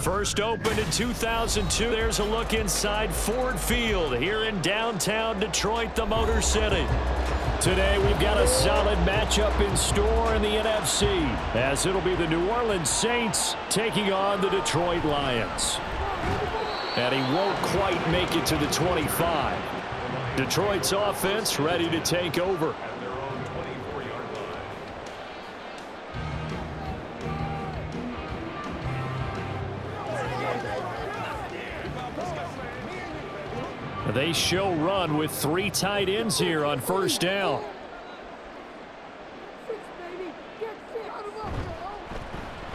First opened in 2002. There's a look inside Ford Field here in downtown Detroit, the Motor City. Today we've got a solid matchup in store in the NFC, as it'll be the New Orleans Saints taking on the Detroit Lions. And he won't quite make it to the 25. Detroit's offense ready to take over. They show run with 3 tight ends here on first down.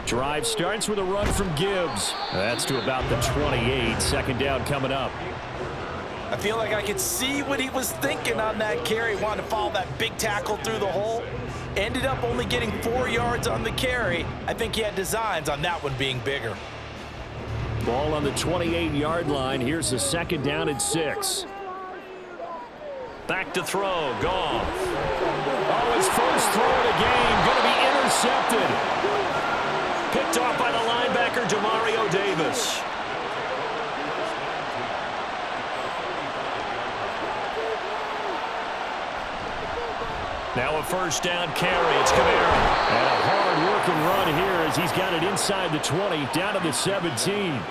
Drive starts with a run from Gibbs. That's to about the 28. Second down coming up. I feel like I could see what he was thinking on that carry. Wanted to follow that big tackle through the hole. Ended up only getting 4 yards on the carry. I think he had designs on that one being bigger. Ball on the 28-yard line. Here's the second down and 6. Back to throw. Goff. Oh, his first throw of the game. Going to be intercepted. Picked off by the linebacker, Demario Davis. Now a first down carry. It's Kamara. And a hard-working run here as he's got it inside the 20, down to the 17.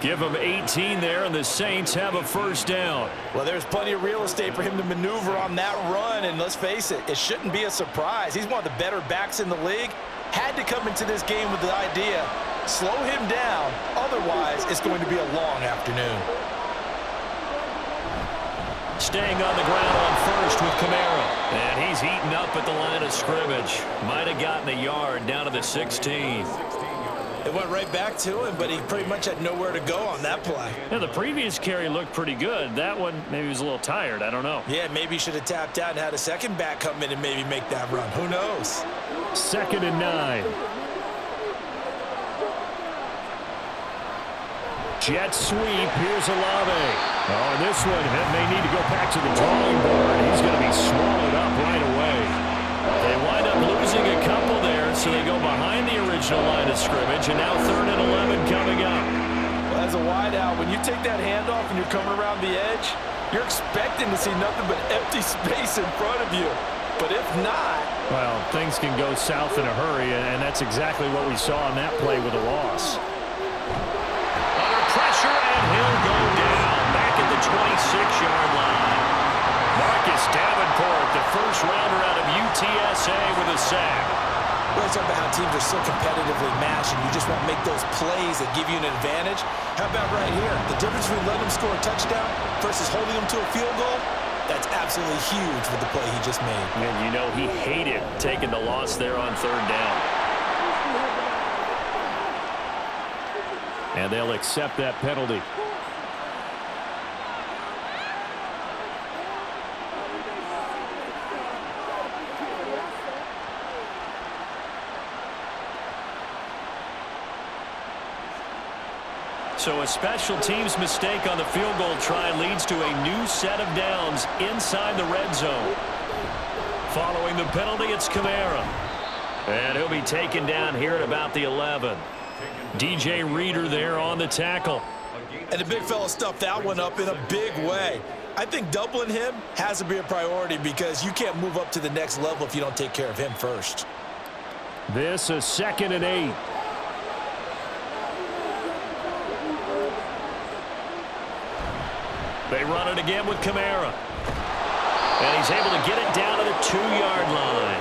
Give him 18 there, and the Saints have a first down. Well, there's plenty of real estate for him to maneuver on that run, and let's face it, it shouldn't be a surprise. He's one of the better backs in the league. Had to come into this game with the idea, slow him down, otherwise it's going to be a long afternoon. Staying on the ground on first with Kamara. And he's eaten up at the line of scrimmage. Might have gotten a yard down to the 16. It went right back to him, but he pretty much had nowhere to go on that play. Yeah, the previous carry looked pretty good. That one, maybe he was a little tired. I don't know. Yeah, maybe he should have tapped out and had a second back come in and maybe make that run. Who knows? 2nd and 9. Jet sweep. Here's Olave. Oh, and this one may need to go back to the drawing board. He's going to be swallowed up right away. They wind up losing a couple there, so they go behind the original line of scrimmage, and now 3rd and 11 coming up. Well, as a wideout, when you take that handoff and you're coming around the edge, you're expecting to see nothing but empty space in front of you. But if not... Well, things can go south in a hurry, and that's exactly what we saw on that play with a loss. Under pressure, and he'll go down back at the 26-yard line. Marcus Davenport, the first rounder out of UTSA with a sack. We're talking about how teams are so competitively matched and you just want to make those plays that give you an advantage. How about right here? The difference between letting them score a touchdown versus holding them to a field goal, that's absolutely huge with the play he just made. And you know he hated taking the loss there on 3rd down. And they'll accept that penalty. So a special teams mistake on the field goal try leads to a new set of downs inside the red zone. Following the penalty, it's Kamara. And he'll be taken down here at about the 11. DJ Reader there on the tackle. And the big fella stuffed that one up in a big way. I think doubling him has to be a priority because you can't move up to the next level if you don't take care of him first. This is 2nd and 8. They run it again with Kamara. And he's able to get it down to the 2-yard line.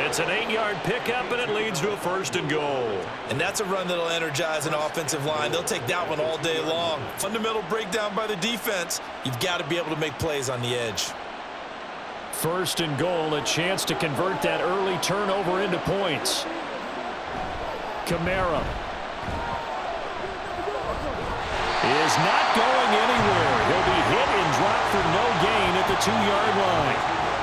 It's an 8-yard pickup, and it leads to a 1st and goal. And that's a run that'll energize an offensive line. They'll take that one all day long. Fundamental breakdown by the defense. You've got to be able to make plays on the edge. 1st and goal, a chance to convert that early turnover into points. Kamara is not going anywhere. He'll be hit and dropped for no gain at the 2-yard line.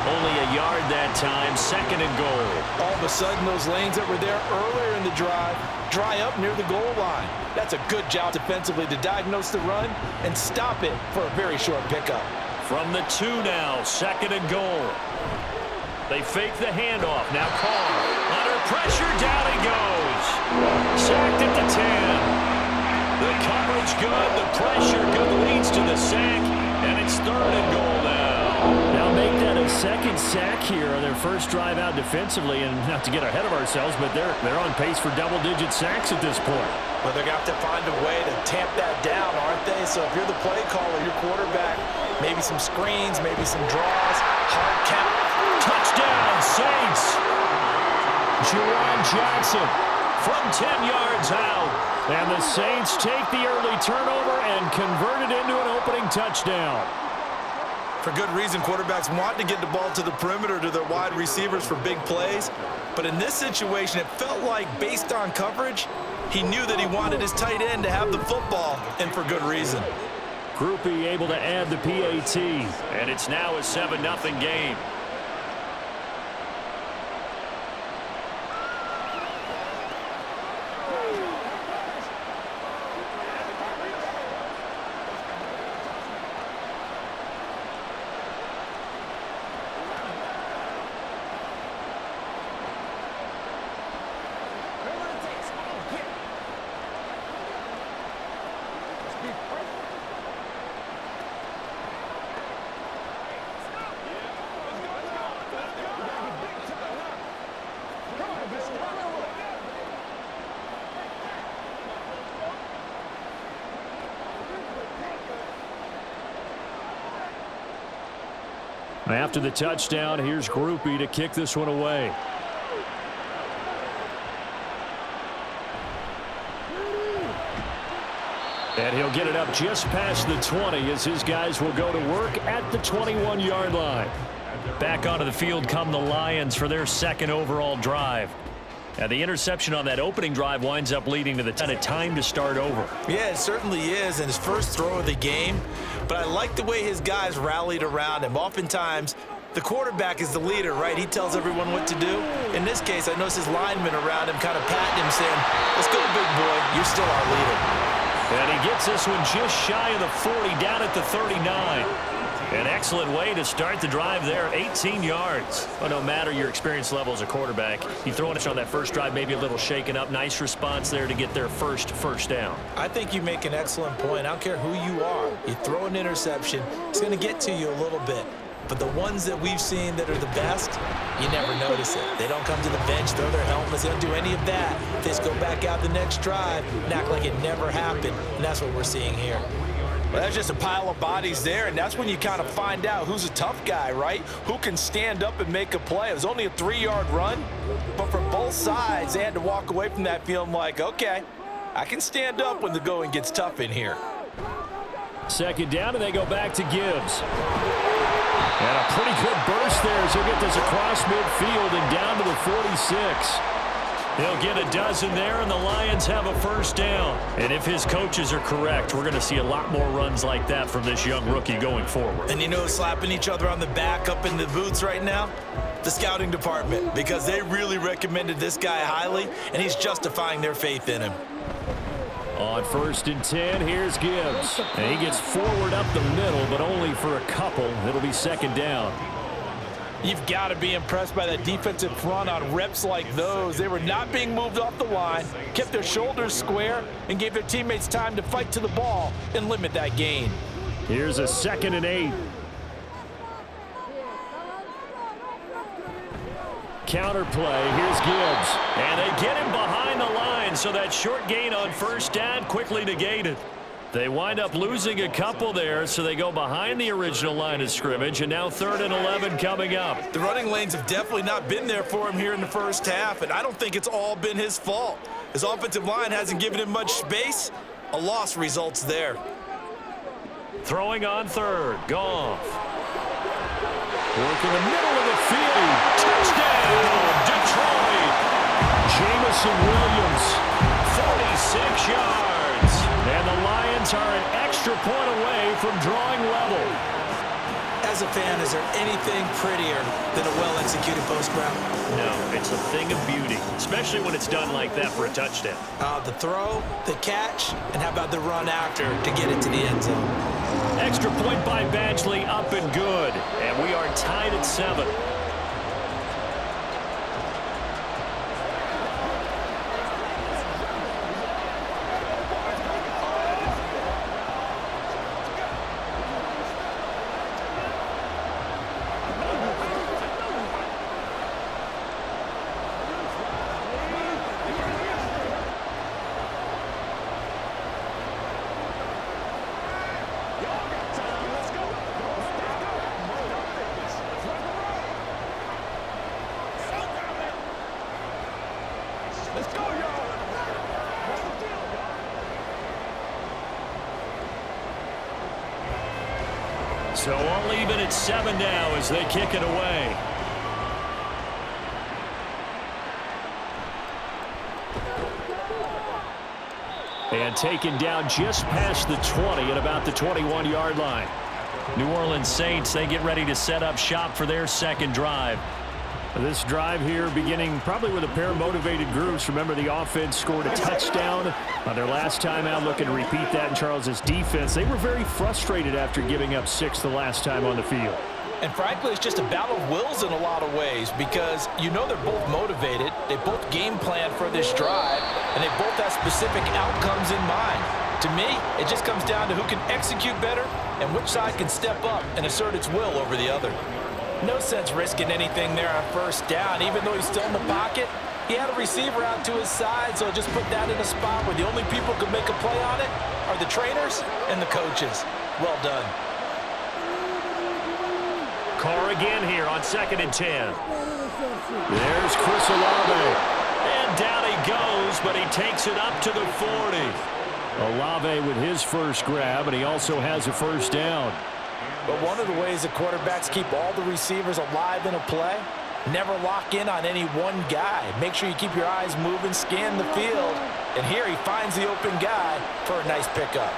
Only a yard that time, 2nd and goal. All of a sudden, those lanes that were there earlier in the drive dry up near the goal line. That's a good job defensively to diagnose the run and stop it for a very short pickup. From the 2 now, 2nd and goal. They fake the handoff. Now Carr. Under pressure, down he goes. Sacked at the 10. Coverage good. The pressure good leads to the sack. And it's 3rd and goal now. Now make that a second sack here on their first drive out defensively. And not to get ahead of ourselves, but they're on pace for double-digit sacks at this point. Well, they're going to have to find a way to tamp that down, aren't they? So if you're the play caller, your quarterback, maybe some screens, maybe some draws, hard count. Touchdown, Saints. Juwan Johnson from 10 yards out. And the Saints take the early turnover and convert it into an opening touchdown. For good reason, quarterbacks want to get the ball to the perimeter to their wide receivers for big plays. But in this situation, it felt like, based on coverage, he knew that he wanted his tight end to have the football, and for good reason. Groupie able to add the PAT, and it's now a 7-0 game. After the touchdown, here's Groupie to kick this one away. And he'll get it up just past the 20 as his guys will go to work at the 21-yard line. Back onto the field come the Lions for their 2nd overall drive. And the interception on that opening drive winds up leading to the time to start over. Yeah, it certainly is, and his first throw of the game. But I like the way his guys rallied around him. Oftentimes, the quarterback is the leader, right? He tells everyone what to do. In this case, I noticed his linemen around him kind of patting him, saying, "Let's go, big boy. You're still our leader." And he gets this one just shy of the 40, down at the 39. An excellent way to start the drive there, 18 yards. Well, no matter your experience level as a quarterback, you throwing it on that first drive, maybe a little shaken up. Nice response there to get their first down. I think you make an excellent point. I don't care who you are. You throw an interception, it's going to get to you a little bit. But the ones that we've seen that are the best, you never notice it. They don't come to the bench, throw their helmets. They don't do any of that. They just go back out the next drive and act like it never happened. And that's what we're seeing here. Well, that's just a pile of bodies there, and that's when you kind of find out who's a tough guy, right? Who can stand up and make a play. It was only a 3-yard run, but for both sides, they had to walk away from that feeling like, okay, I can stand up when the going gets tough in here. 2nd down, and they go back to Gibbs. And a pretty good burst there as he'll get this across midfield and down to the 46. He'll get a dozen there, and the Lions have a first down. And if his coaches are correct, we're going to see a lot more runs like that from this young rookie going forward. And you know, slapping each other on the back up in the boots right now? The scouting department, because they really recommended this guy highly, and he's justifying their faith in him. On 1st and 10, here's Gibbs. And he gets forward up the middle, but only for a couple. It'll be 2nd down. You've got to be impressed by that defensive front on reps like those. They were not being moved off the line, kept their shoulders square, and gave their teammates time to fight to the ball and limit that gain. Here's a 2nd and 8. Counter play. Here's Gibbs. And they get him behind the line, so that short gain on 1st down quickly negated. They wind up losing a couple there, so they go behind the original line of scrimmage, and now 3rd and 11 coming up. The running lanes have definitely not been there for him here in the first half, and I don't think it's all been his fault. His offensive line hasn't given him much space. A loss results there. Throwing on 3rd. Goff. Work in the middle of the field. Touchdown, Detroit. Jamison Williams, 46 yards. And the Lions are an extra point away from drawing level. As a fan, is there anything prettier than a well-executed post route? No, it's a thing of beauty, especially when it's done like that for a touchdown. The throw, the catch, and how about the run after to get it to the end zone? Extra point by Badgley, up and good. And we are tied at 7. So we'll leave it at 7 now as they kick it away. And taken down just past the 20 at about the 21-yard line. New Orleans Saints, they get ready to set up shop for their second drive. This drive here beginning probably with a pair of motivated groups. Remember, the offense scored a touchdown on their last time out, looking to repeat that in Charles's defense. They were very frustrated after giving up 6 the last time on the field. And frankly, it's just a battle of wills in a lot of ways because you know they're both motivated. They both game plan for this drive, and they both have specific outcomes in mind. To me, it just comes down to who can execute better and which side can step up and assert its will over the other. No sense risking anything there on first down. Even though he's still in the pocket, he had a receiver out to his side, so just put that in a spot where the only people who can make a play on it are the trainers and the coaches. Well done. Carr again here on 2nd and 10. There's Chris Olave. And down he goes, but he takes it up to the 40. Olave with his first grab, and he also has a first down. But one of the ways that quarterbacks keep all the receivers alive in a play, never lock in on any one guy. Make sure you keep your eyes moving, scan the field. And here he finds the open guy for a nice pickup.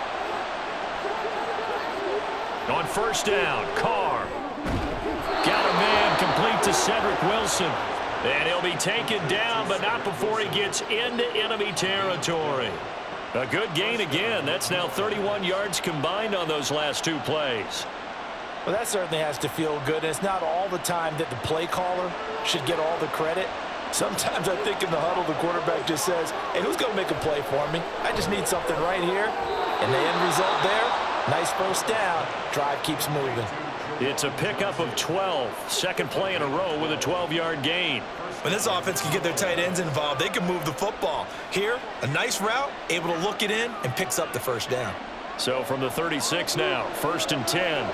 On first down, Carr. Got a man complete to Cedric Wilson. And he'll be taken down, but not before he gets into enemy territory. A good gain again. That's now 31 yards combined on those last 2 plays. Well, that certainly has to feel good. And it's not all the time that the play caller should get all the credit. Sometimes I think in the huddle, the quarterback just says, hey, who's going to make a play for me? I just need something right here. And the end result there, nice first down. Drive keeps moving. It's a pickup of 12. Second play in a row with a 12-yard gain. When this offense can get their tight ends involved, they can move the football. Here, a nice route, able to look it in, and picks up the first down. So from the 36 now, 1st and 10.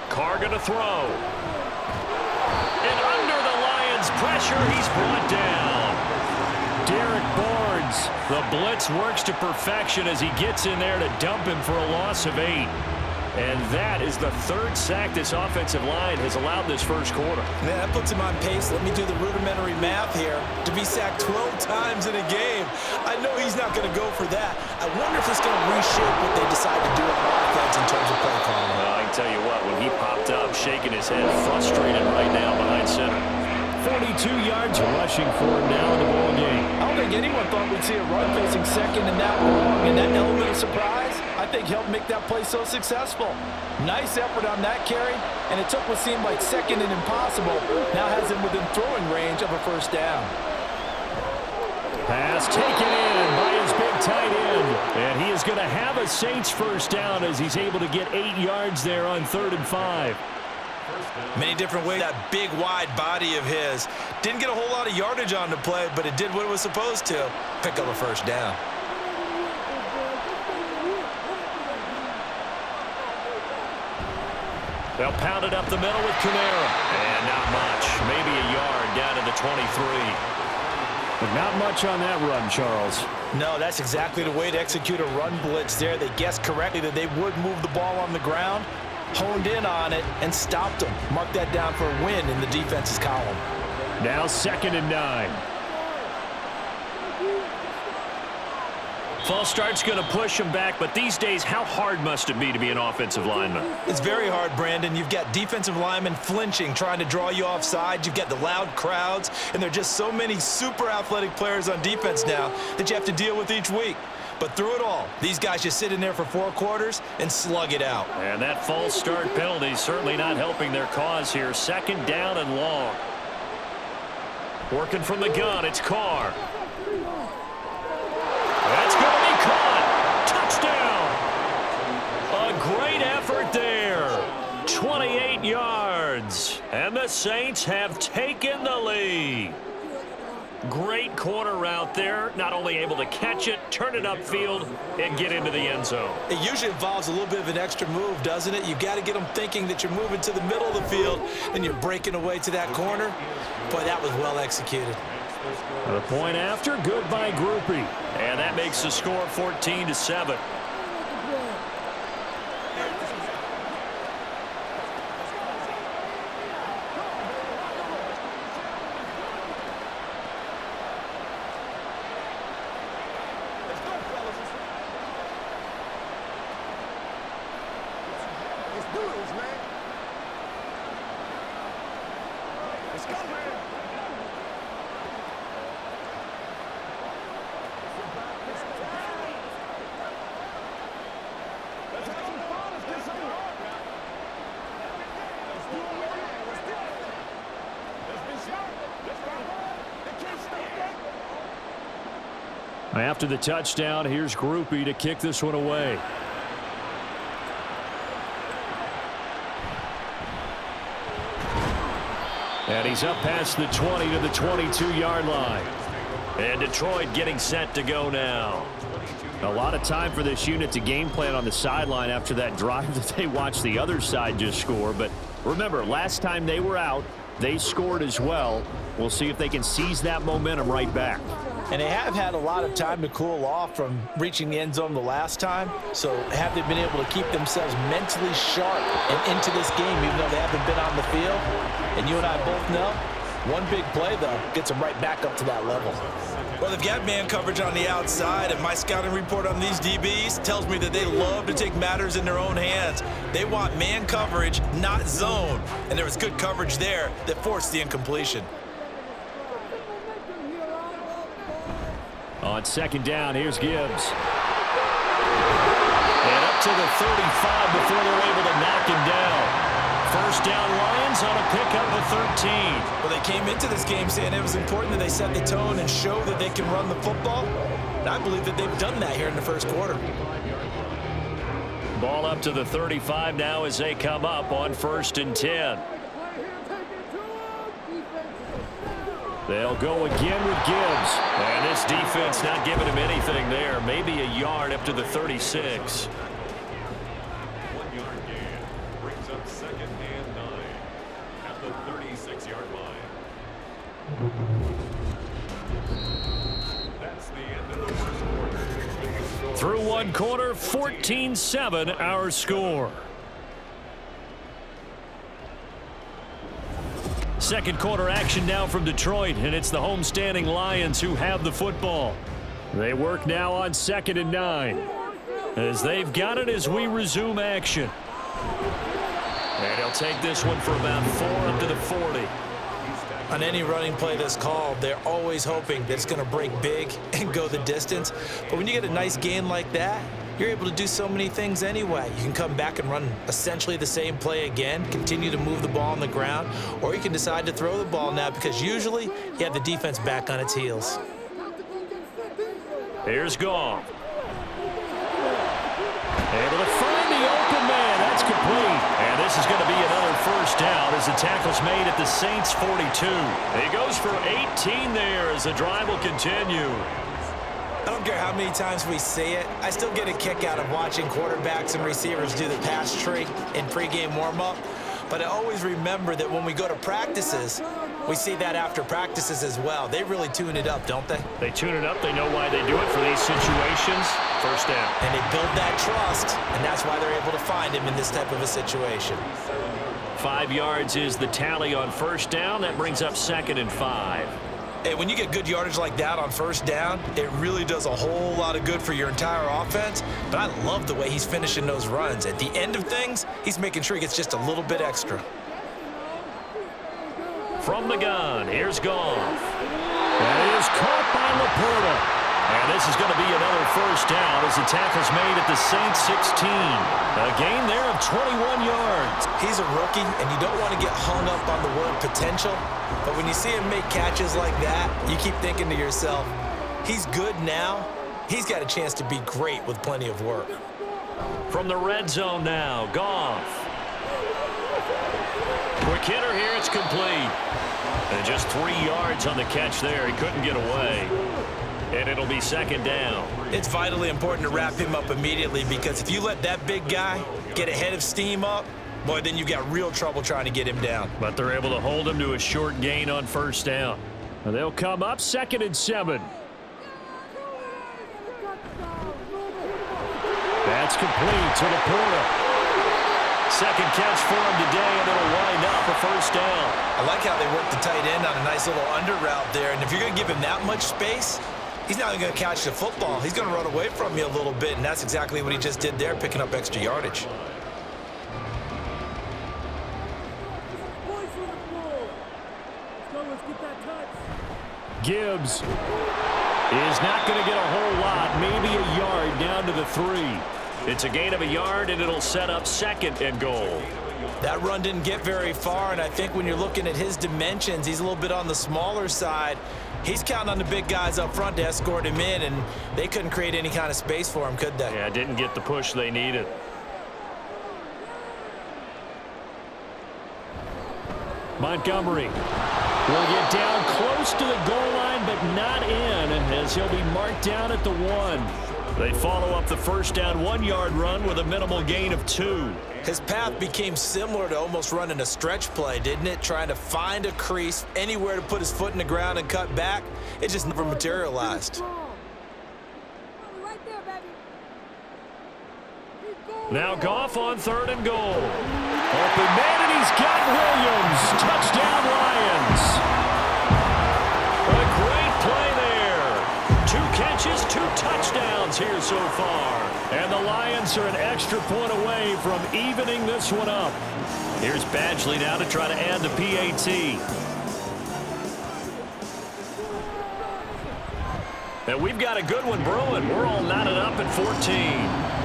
Carr going to throw. And under the Lions' pressure, he's brought down. Derek Barnes, the blitz works to perfection as he gets in there to dump him for a loss of 8. And that is the 3rd sack this offensive line has allowed this first quarter. Man, that puts him on pace. Let me do the rudimentary math here. To be sacked 12 times in a game, I know he's not going to go for that. I wonder if it's going to reshape what they decide to do on offense in terms of play calling. Well, I can tell you what, when he popped up, shaking his head, frustrated right now behind center. 42 yards rushing for him now in the ball game. I don't think anyone thought we'd see a run facing second and that long. And that element of surprise, I think, helped make that play so successful. Nice effort on that carry, and it took what seemed like second and impossible. Now has him within throwing range of a first down. Pass taken in by his big tight end. And he is going to have a Saints first down as he's able to get 8 yards there on 3rd and 5. Many different ways. That big, wide body of his. Didn't get a whole lot of yardage on the play, but it did what it was supposed to. Pick up a first down. They'll pound it up the middle with Kamara. And not much. Maybe a yard down to the 23. But not much on that run, Charles. No, that's exactly the way to execute a run blitz there. They guessed correctly that they would move the ball on the ground, honed in on it, and stopped them. Mark that down for a win in the defense's column. Now 2nd and 9. False start's going to push him back, but these days, how hard must it be to be an offensive lineman? It's very hard, Brandon. You've got defensive linemen flinching, trying to draw you offside. You've got the loud crowds, and there are just so many super athletic players on defense now that you have to deal with each week. But through it all, these guys just sit in there for 4 quarters and slug it out. And that false start penalty is certainly not helping their cause here. 2nd down and long. Working from the gun, it's Carr. That's going to be caught. Touchdown. A great effort there. 28 yards. And the Saints have taken the lead. Great corner route there. Not only able to catch it, turn it upfield, and get into the end zone. It usually involves a little bit of an extra move, doesn't it? You've got to get them thinking that you're moving to the middle of the field and you're breaking away to that corner. Boy, that was well executed. The point after, good by Groupie. And that makes the score 14-7. After the touchdown, here's Groupie to kick this one away. And he's up past the 20 to the 22-yard line. And Detroit getting set to go now. A lot of time for this unit to game plan on the sideline after that drive that they watched the other side just score. But remember, last time they were out, they scored as well. We'll see if they can seize that momentum right back. And they have had a lot of time to cool off from reaching the end zone the last time. So have they been able to keep themselves mentally sharp and into this game even though they haven't been on the field? And you and I both know, one big play, though, gets them right back up to that level. Well, they've got man coverage on the outside, and my scouting report on these DBs tells me that they love to take matters in their own hands. They want man coverage, not zone. And there was good coverage there that forced the incompletion. On second down, here's Gibbs. And up to the 35 before they're able to knock him down. First down Lions on a pickup of 13. Well, they came into this game saying it was important that they set the tone and show that they can run the football. And I believe that they've done that here in the first quarter. Ball up to the 35 now as they come up on 1st and 10. They'll go again with Gibbs. And this defense not giving him anything there. Maybe a yard up to the 36. 1 yard gain brings up 2nd and 9 at the 36-yard line. That's the end of the first quarter. Through one quarter, 14-7 our score. Second quarter action now from Detroit, and it's the homestanding Lions who have the football. They work now on 2nd and 9 as they've got it as we resume action. And he'll take this one for about 4 up to the 40. On any running play that's called, they're always hoping that it's going to break big and go the distance. But when you get a nice gain like that, you're able to do so many things anyway. You can come back and run essentially the same play again, continue to move the ball on the ground, or you can decide to throw the ball now because usually you have the defense back on its heels. Here's Goff. Able to find the open man. That's complete. And this is going to be another first down as the tackle's made at the Saints' 42. He goes for 18 there as the drive will continue. I don't care how many times we see it. I still get a kick out of watching quarterbacks and receivers do the pass tree in pregame warm-up. But I always remember that when we go to practices, we see that after practices as well. They really tune it up, don't they? They tune it up. They know why they do it for these situations. First down. And they build that trust, and that's why they're able to find him in this type of a situation. 5 yards is the tally on first down. That brings up 2nd and 5. Hey, when you get good yardage like that on first down, it really does a whole lot of good for your entire offense. But I love the way he's finishing those runs. At the end of things, he's making sure he gets just a little bit extra. From the gun, here's Goff. That is caught by Laporta. And this is going to be another first down as the tackle's made at the Saints' 16. A gain there of 21 yards. He's a rookie, and you don't want to get hung up on the word potential. But when you see him make catches like that, you keep thinking to yourself, he's good now. He's got a chance to be great with plenty of work. From the red zone now, Goff. Quick hitter here, it's complete. And just 3 yards on the catch there. He couldn't get away. And it'll be 2nd down. It's vitally important to wrap him up immediately because if you let that big guy get ahead of steam up, boy, then you've got real trouble trying to get him down. But they're able to hold him to a short gain on first down. And they'll come up 2nd and 7. That's complete to Laporta. Second catch for him today, and it'll wind up a first down. I like how they work the tight end on a nice little under route there. And if you're going to give him that much space, he's not going to catch the football. He's going to run away from you a little bit, and that's exactly what he just did there, picking up extra yardage. Gibbs is not going to get a whole lot, maybe a yard down to the 3. It's a gain of a yard, and it'll set up 2nd and goal. That run didn't get very far, and I think when you're looking at his dimensions, he's a little bit on the smaller side. He's counting on the big guys up front to escort him in, and they couldn't create any kind of space for him, could they? Yeah, didn't get the push they needed. Montgomery will get down close to the goal line, but not in, as he'll be marked down at the 1. They follow up the first down 1-yard run with a minimal gain of 2. His path became similar to almost running a stretch play, didn't it? Trying to find a crease, anywhere to put his foot in the ground and cut back. It just never materialized. Now Goff on 3rd and goal. Open man, and he's got Williams. Touchdown, Lions. A great play there. 2 catches, 2 touchdowns here so far. And the Lions are an extra point away from evening this one up. Here's Badgley now to try to add the PAT. And we've got a good one brewing. We're all knotted up at 14.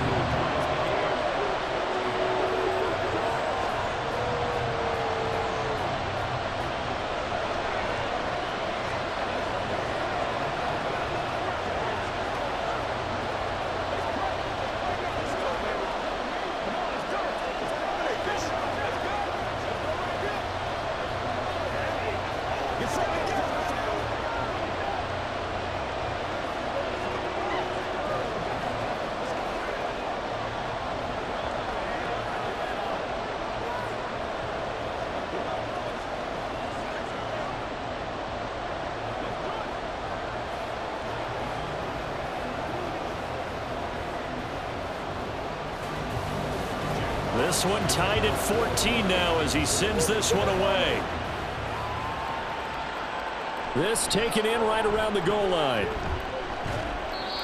This one tied at 14 now as he sends this one away. This taken in right around the goal line.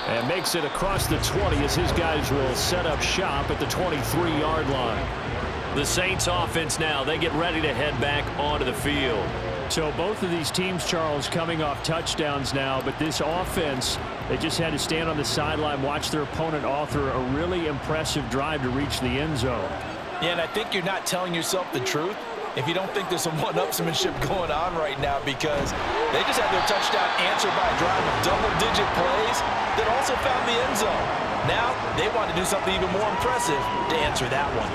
And makes it across the 20 as his guys will set up shop at the 23-yard line. The Saints offense now, they get ready to head back onto the field. So both of these teams, Charles, coming off touchdowns now, but this offense, they just had to stand on the sideline, watch their opponent author a really impressive drive to reach the end zone. Yeah, and I think you're not telling yourself the truth if you don't think there's some one-upsmanship going on right now, because they just had their touchdown answered by a drive of double-digit plays that also found the end zone. Now they want to do something even more impressive to answer that one.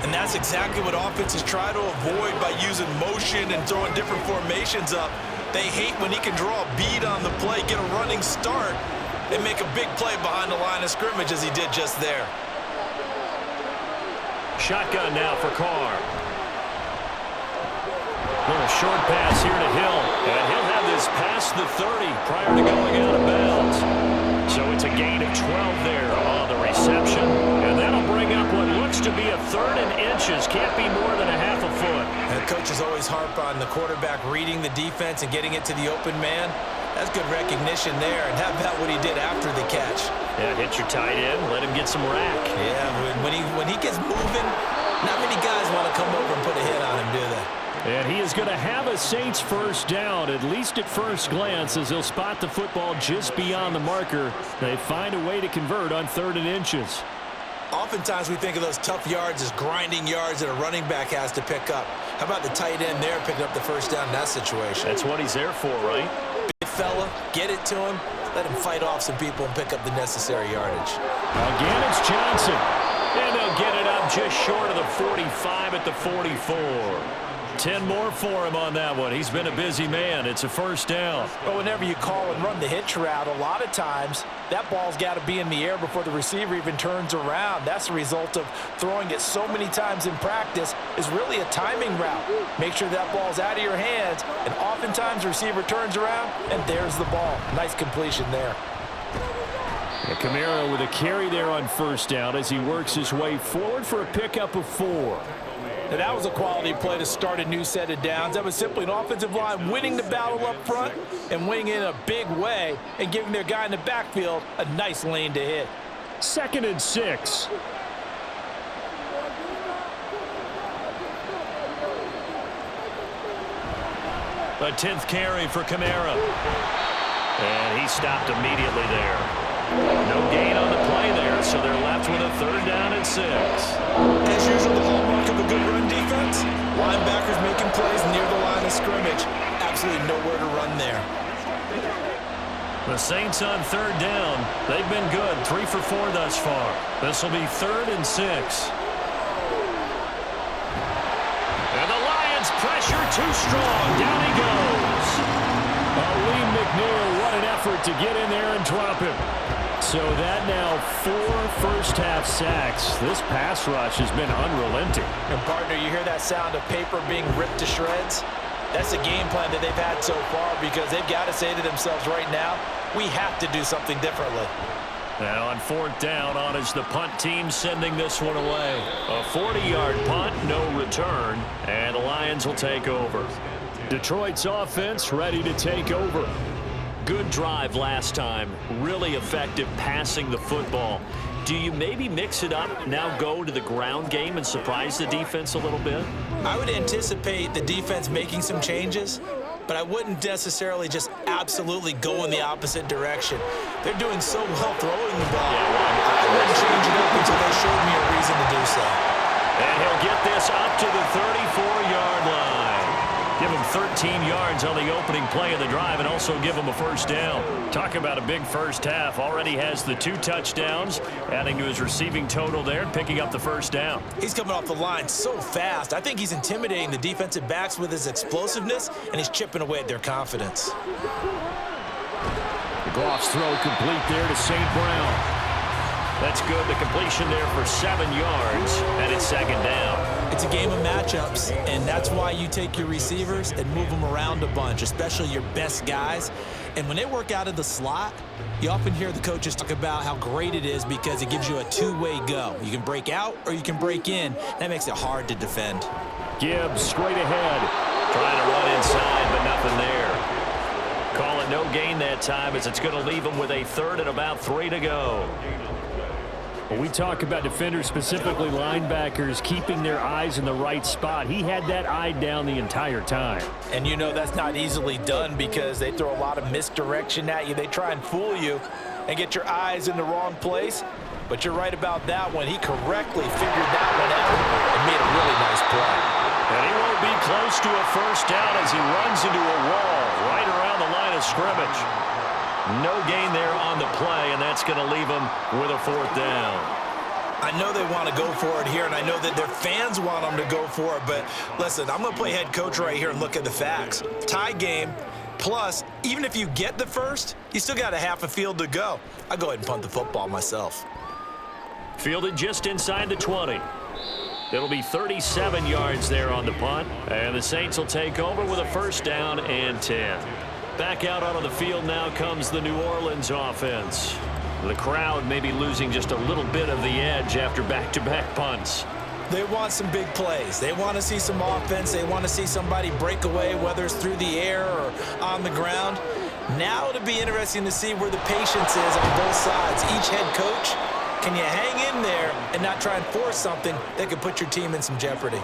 And that's exactly what offenses try to avoid by using motion and throwing different formations up. They hate when he can draw a bead on the play, get a running start, and make a big play behind the line of scrimmage as he did just there. Shotgun now for Carr. Little short pass here to Hill. And he'll have this past the 30 prior to going out of bounds. So it's a gain of 12 there on the reception. And that'll bring up what looks to be a 3rd and inches. Can't be more than a half a foot. And the coaches always harp on the quarterback reading the defense and getting it to the open man. That's good recognition there. And how about what he did after the catch? Yeah, hit your tight end, let him get some rack. Yeah, when he gets moving, not many guys want to come over and put a hit on him, do they? And he is going to have a Saints first down, at least at first glance, as he'll spot the football just beyond the marker. They find a way to convert on 3rd and inches. Oftentimes we think of those tough yards as grinding yards that a running back has to pick up. How about the tight end there picking up the first down in that situation? That's what he's there for, right? Big fella, get it to him, let him fight off some people and pick up the necessary yardage. Again, it's Johnson. And they'll get it up just short of the 45 at the 44. 10 more for him on that one. He's been a busy man. It's a first down. But whenever you call and run the hitch route, a lot of times that ball's got to be in the air before the receiver even turns around. That's the result of throwing it so many times in practice is really a timing route. Make sure that ball's out of your hands, and oftentimes the receiver turns around, and there's the ball. Nice completion there. And Kamara with a carry there on first down as he works his way forward for a pickup of 4. And that was a quality play to start a new set of downs. That was simply an offensive line winning the battle up front and winning in a big way and giving their guy in the backfield a nice lane to hit. 2nd and 6. A 10th carry for Kamara. And he stopped immediately there. No gain on the play there, so they're left with a 3rd down and 6. As usual, the hallmark of a good run defense, linebackers making plays near the line of scrimmage. Absolutely nowhere to run there. The Saints on 3rd down. They've been good, 3 for 4 thus far. This will be 3rd and 6. And the Lions pressure too strong. Down he goes. Lee McNeil, what an effort to get in there and drop him. So that now 4 first-half sacks. This pass rush has been unrelenting. And, partner, you hear that sound of paper being ripped to shreds? That's the game plan that they've had so far because they've got to say to themselves right now, we have to do something differently. Now on 4th down, on is the punt team sending this one away. A 40-yard punt, no return, and the Lions will take over. Detroit's offense ready to take over. Good drive last time. Really effective passing the football. Do you maybe mix it up, now go to the ground game and surprise the defense a little bit? I would anticipate the defense making some changes, but I wouldn't necessarily just absolutely go in the opposite direction. They're doing so well throwing the ball. I wouldn't change it up until they showed me a reason to do so. And he'll get this up to the 34-yard line. Give him 13 yards on the opening play of the drive and also give him a first down. Talk about a big first half. Already has the 2 touchdowns, adding to his receiving total there, picking up the first down. He's coming off the line so fast. I think he's intimidating the defensive backs with his explosiveness, and he's chipping away at their confidence. The Goff's throw complete there to St. Brown. That's good. The completion there for 7 yards, and it's 2nd down. It's a game of matchups, and that's why you take your receivers and move them around a bunch, especially your best guys. And when they work out of the slot, you often hear the coaches talk about how great it is because it gives you a 2-way go. You can break out or you can break in. That makes it hard to defend. Gibbs straight ahead. Trying to run inside, but nothing there. Call it no gain that time as it's going to leave him with a 3rd and about 3 to go. When we talk about defenders, specifically linebackers, keeping their eyes in the right spot, he had that eye down the entire time. And you know that's not easily done because they throw a lot of misdirection at you. They try and fool you and get your eyes in the wrong place. But you're right about that one. He correctly figured that one out and made a really nice play. And he won't be close to a first down as he runs into a wall right around the line of scrimmage. No gain there on the play, and that's going to leave him with a 4th down. I know they want to go for it here, and I know that their fans want them to go for it, but listen, I'm going to play head coach right here and look at the facts. Tie game, plus, even if you get the first, you still got a half a field to go. I'll go ahead and punt the football myself. Fielded just inside the 20. It'll be 37 yards there on the punt, and the Saints will take over with a 1st down and 10. Back out onto the field now comes the New Orleans offense. The crowd may be losing just a little bit of the edge after back-to-back punts. They want some big plays. They want to see some offense. They want to see somebody break away, whether it's through the air or on the ground. Now it'll be interesting to see where the patience is on both sides. Each head coach, can you hang in there and not try and force something that could put your team in some jeopardy?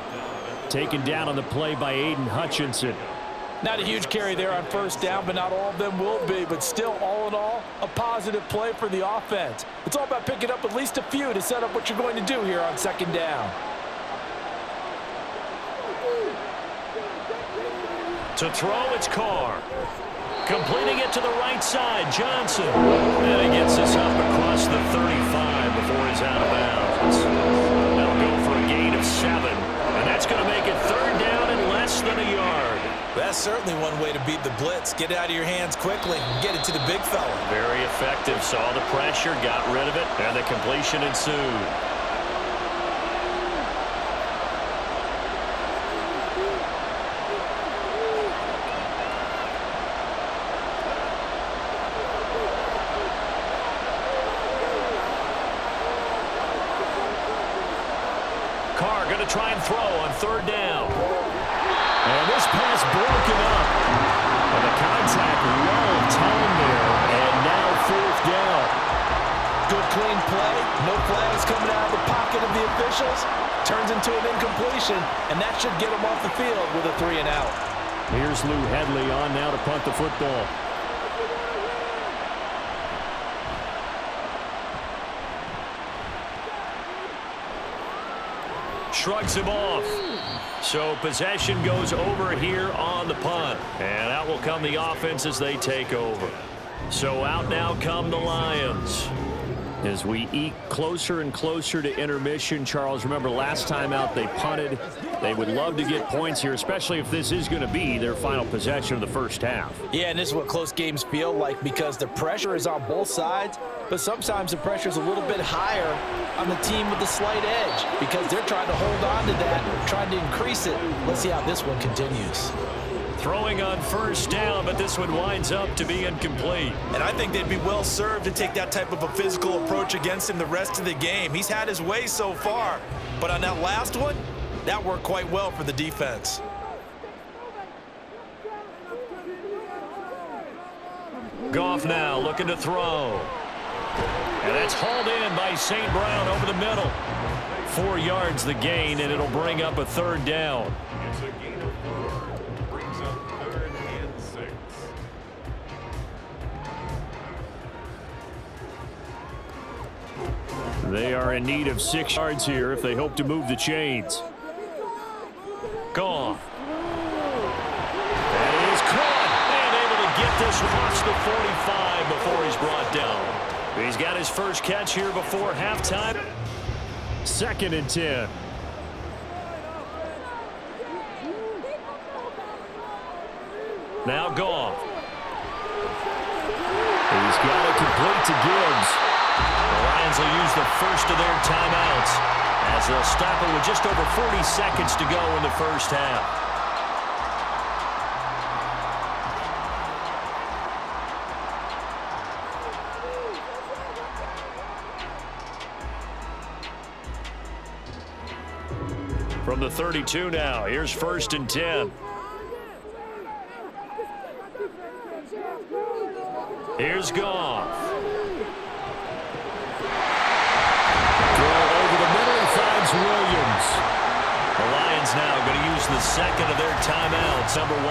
Taken down on the play by Aiden Hutchinson. Not a huge carry there on first down, but not all of them will be. But still, all in all, a positive play for the offense. It's all about picking up at least a few to set up what you're going to do here on 2nd down. To throw, it's Carr. Completing it to the right side, Johnson. And he gets this up across the 35 before he's out of bounds. That'll go for a gain of 7. And that's going to make it 3rd down and less than a yard. That's certainly one way to beat the blitz. Get it out of your hands quickly and get it to the big fella. Very effective. Saw the pressure, got rid of it, and the completion ensued. try and throw on third down. And this pass broken up. And the contact well timed there. And now fourth down. Good clean play. No flags coming out of the pocket of the officials. Turns into an incompletion, and that should get him off the field with a 3 and out. Here's Lou Hedley on now to punt the football. Shrugs him off. So possession goes over here on the punt. And out will come the offense as they take over. So out now come the Lions. As we eke closer and closer to intermission, Charles, remember last time out they punted. They would love to get points here, especially if this is going to be their final possession of the first half. Yeah, and this is what close games feel like because the pressure is on both sides, but sometimes the pressure is a little bit higher on the team with the slight edge because they're trying to hold on to that, trying to increase it. Let's see how this one continues. Throwing on first down, but this one winds up to be incomplete. And I think they'd be well served to take that type of a physical approach against him the rest of the game. He's had his way so far, but on that last one, that worked quite well for the defense. Goff now looking to throw. And that's hauled in by St. Brown over the middle. 4 yards the gain, and it'll bring up a third down. It's a gain of 4. Brings up 3rd and 6. They are in need of 6 yards here if they hope to move the chains. Goff. And he is caught and able to get this across the 45 before he's brought down. He's got his first catch here before halftime. 2nd and 10. Now Goff. He's got it complete to Gibbs. The Lions will use the first of their timeouts as they'll stop it with just over 40 seconds to go in the first half. From the 32 now, here's 1st and 10. Here's Goff. Throw over the middle, he finds Williams. The Lions now going to use the second of their timeouts, number 1.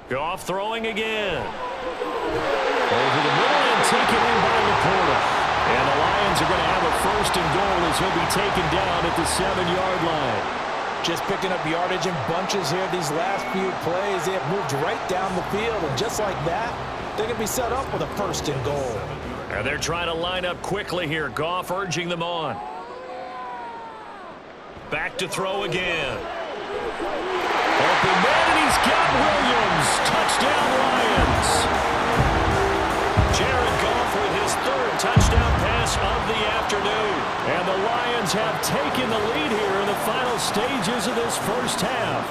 Goff throwing again. Over the middle and taken in by Laporta. And the Lions are going to have a 1st and goal as he'll be taken down at the 7-yard line. Just picking up yardage in bunches here these last few plays. They have moved right down the field, and just like that, they're going to be set up with a 1st and goal. And they're trying to line up quickly here. Goff urging them on. Back to throw again. Open man, and he's got Williams. Touchdown, Lions. Jared Goff with his 3rd touchdown pass of the afternoon. And the Lions have taken the lead here in the final stages of this first half.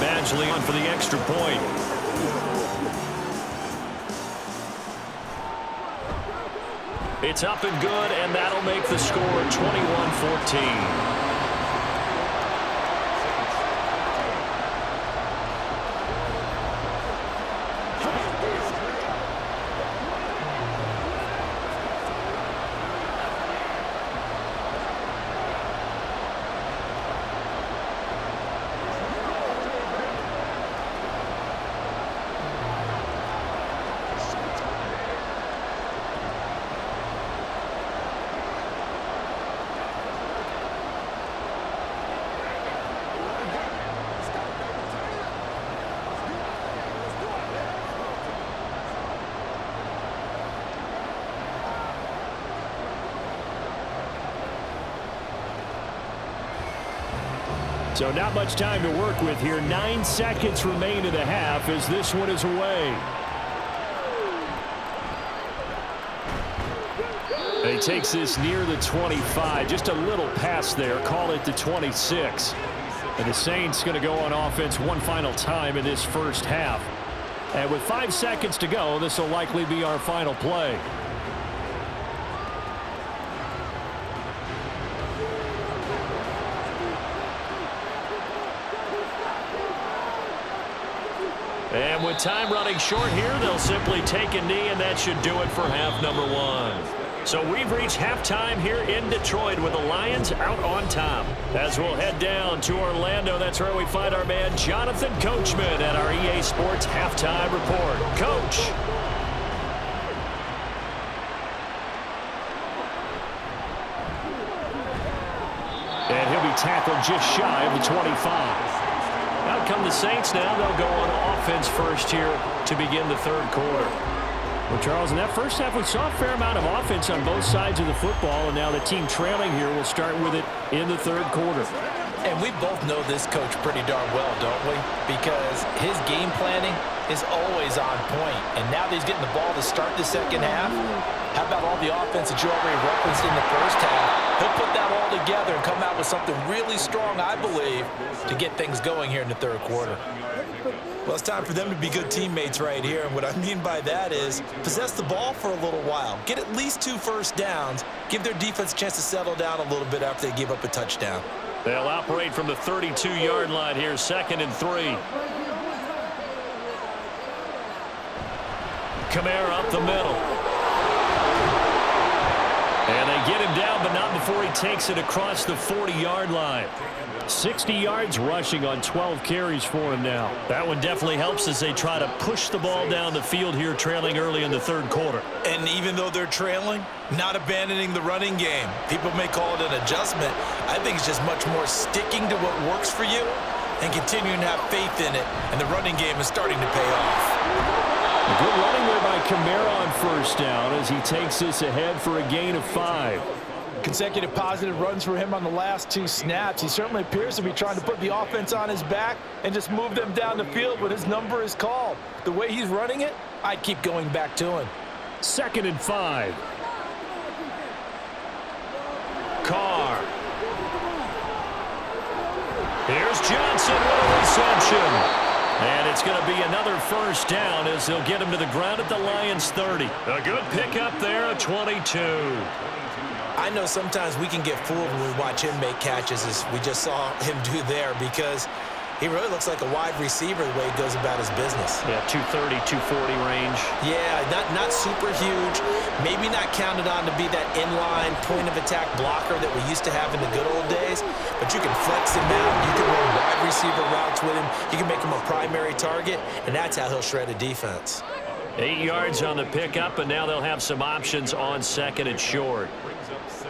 Badgley on for the extra point. It's up and good, and that'll make the score 21-14. So not much time to work with here. 9 seconds remain in the half as this one is away. He takes this near the 25, just a little pass there, call it the 26. And the Saints going to go on offense one final time in this first half. And with 5 seconds to go, this will likely be our final play. And with time running short here, they'll simply take a knee, and that should do it for half number one. So we've reached halftime here in Detroit with the Lions out on top. As we'll head down to Orlando, that's where we find our man Jonathan Coachman at our EA Sports Halftime Report. Coach. And he'll be tackled just shy of the 25. Out come the Saints now. They'll go on offense first here to begin the third quarter. Well, Charles, in that first half, we saw a fair amount of offense on both sides of the football, and now the team trailing here will start with it in the third quarter. And we both know this coach pretty darn well, don't we? Because his game planning is always on point. And now that he's getting the ball to start the second half, how about all the offense that you already referenced in the first half? He'll put that all together and come out with something really strong, I believe, to get things going here in the third quarter. Well, it's time for them to be good teammates right here. And what I mean by that is possess the ball for a little while. Get at least 2 first downs. Give their defense a chance to settle down a little bit after they give up a touchdown. They'll operate from the 32-yard line here, 2nd and 3. Kamara up the middle. And they get him down, but not before he takes it across the 40-yard line. 60 yards rushing on 12 carries for him now. That one definitely helps as they try to push the ball down the field here, trailing early in the third quarter. And even though they're trailing, not abandoning the running game. People may call it an adjustment. I think it's just much more sticking to what works for you and continuing to have faith in it. And the running game is starting to pay off. A good running there by Kamara on first down as he takes this ahead for a gain of 5. Consecutive positive runs for him on the last 2 snaps. He certainly appears to be trying to put the offense on his back and just move them down the field when his number is called. The way he's running it, I'd keep going back to him. 2nd and 5. Carr. Here's Johnson with a reception. And it's going to be another first down as they'll get him to the ground at the Lions' 30. A good pickup there, a 22. I know sometimes we can get fooled when we watch him make catches, as we just saw him do there, because he really looks like a wide receiver the way he goes about his business. Yeah, 230, 240 range. Yeah, not super huge. Maybe not counted on to be that inline point-of-attack blocker that we used to have in the good old days, but you can flex him out. You can run wide receiver routes with him. You can make him a primary target, and that's how he'll shred a defense. 8 yards on the pickup, and now they'll have some options on 2nd and short.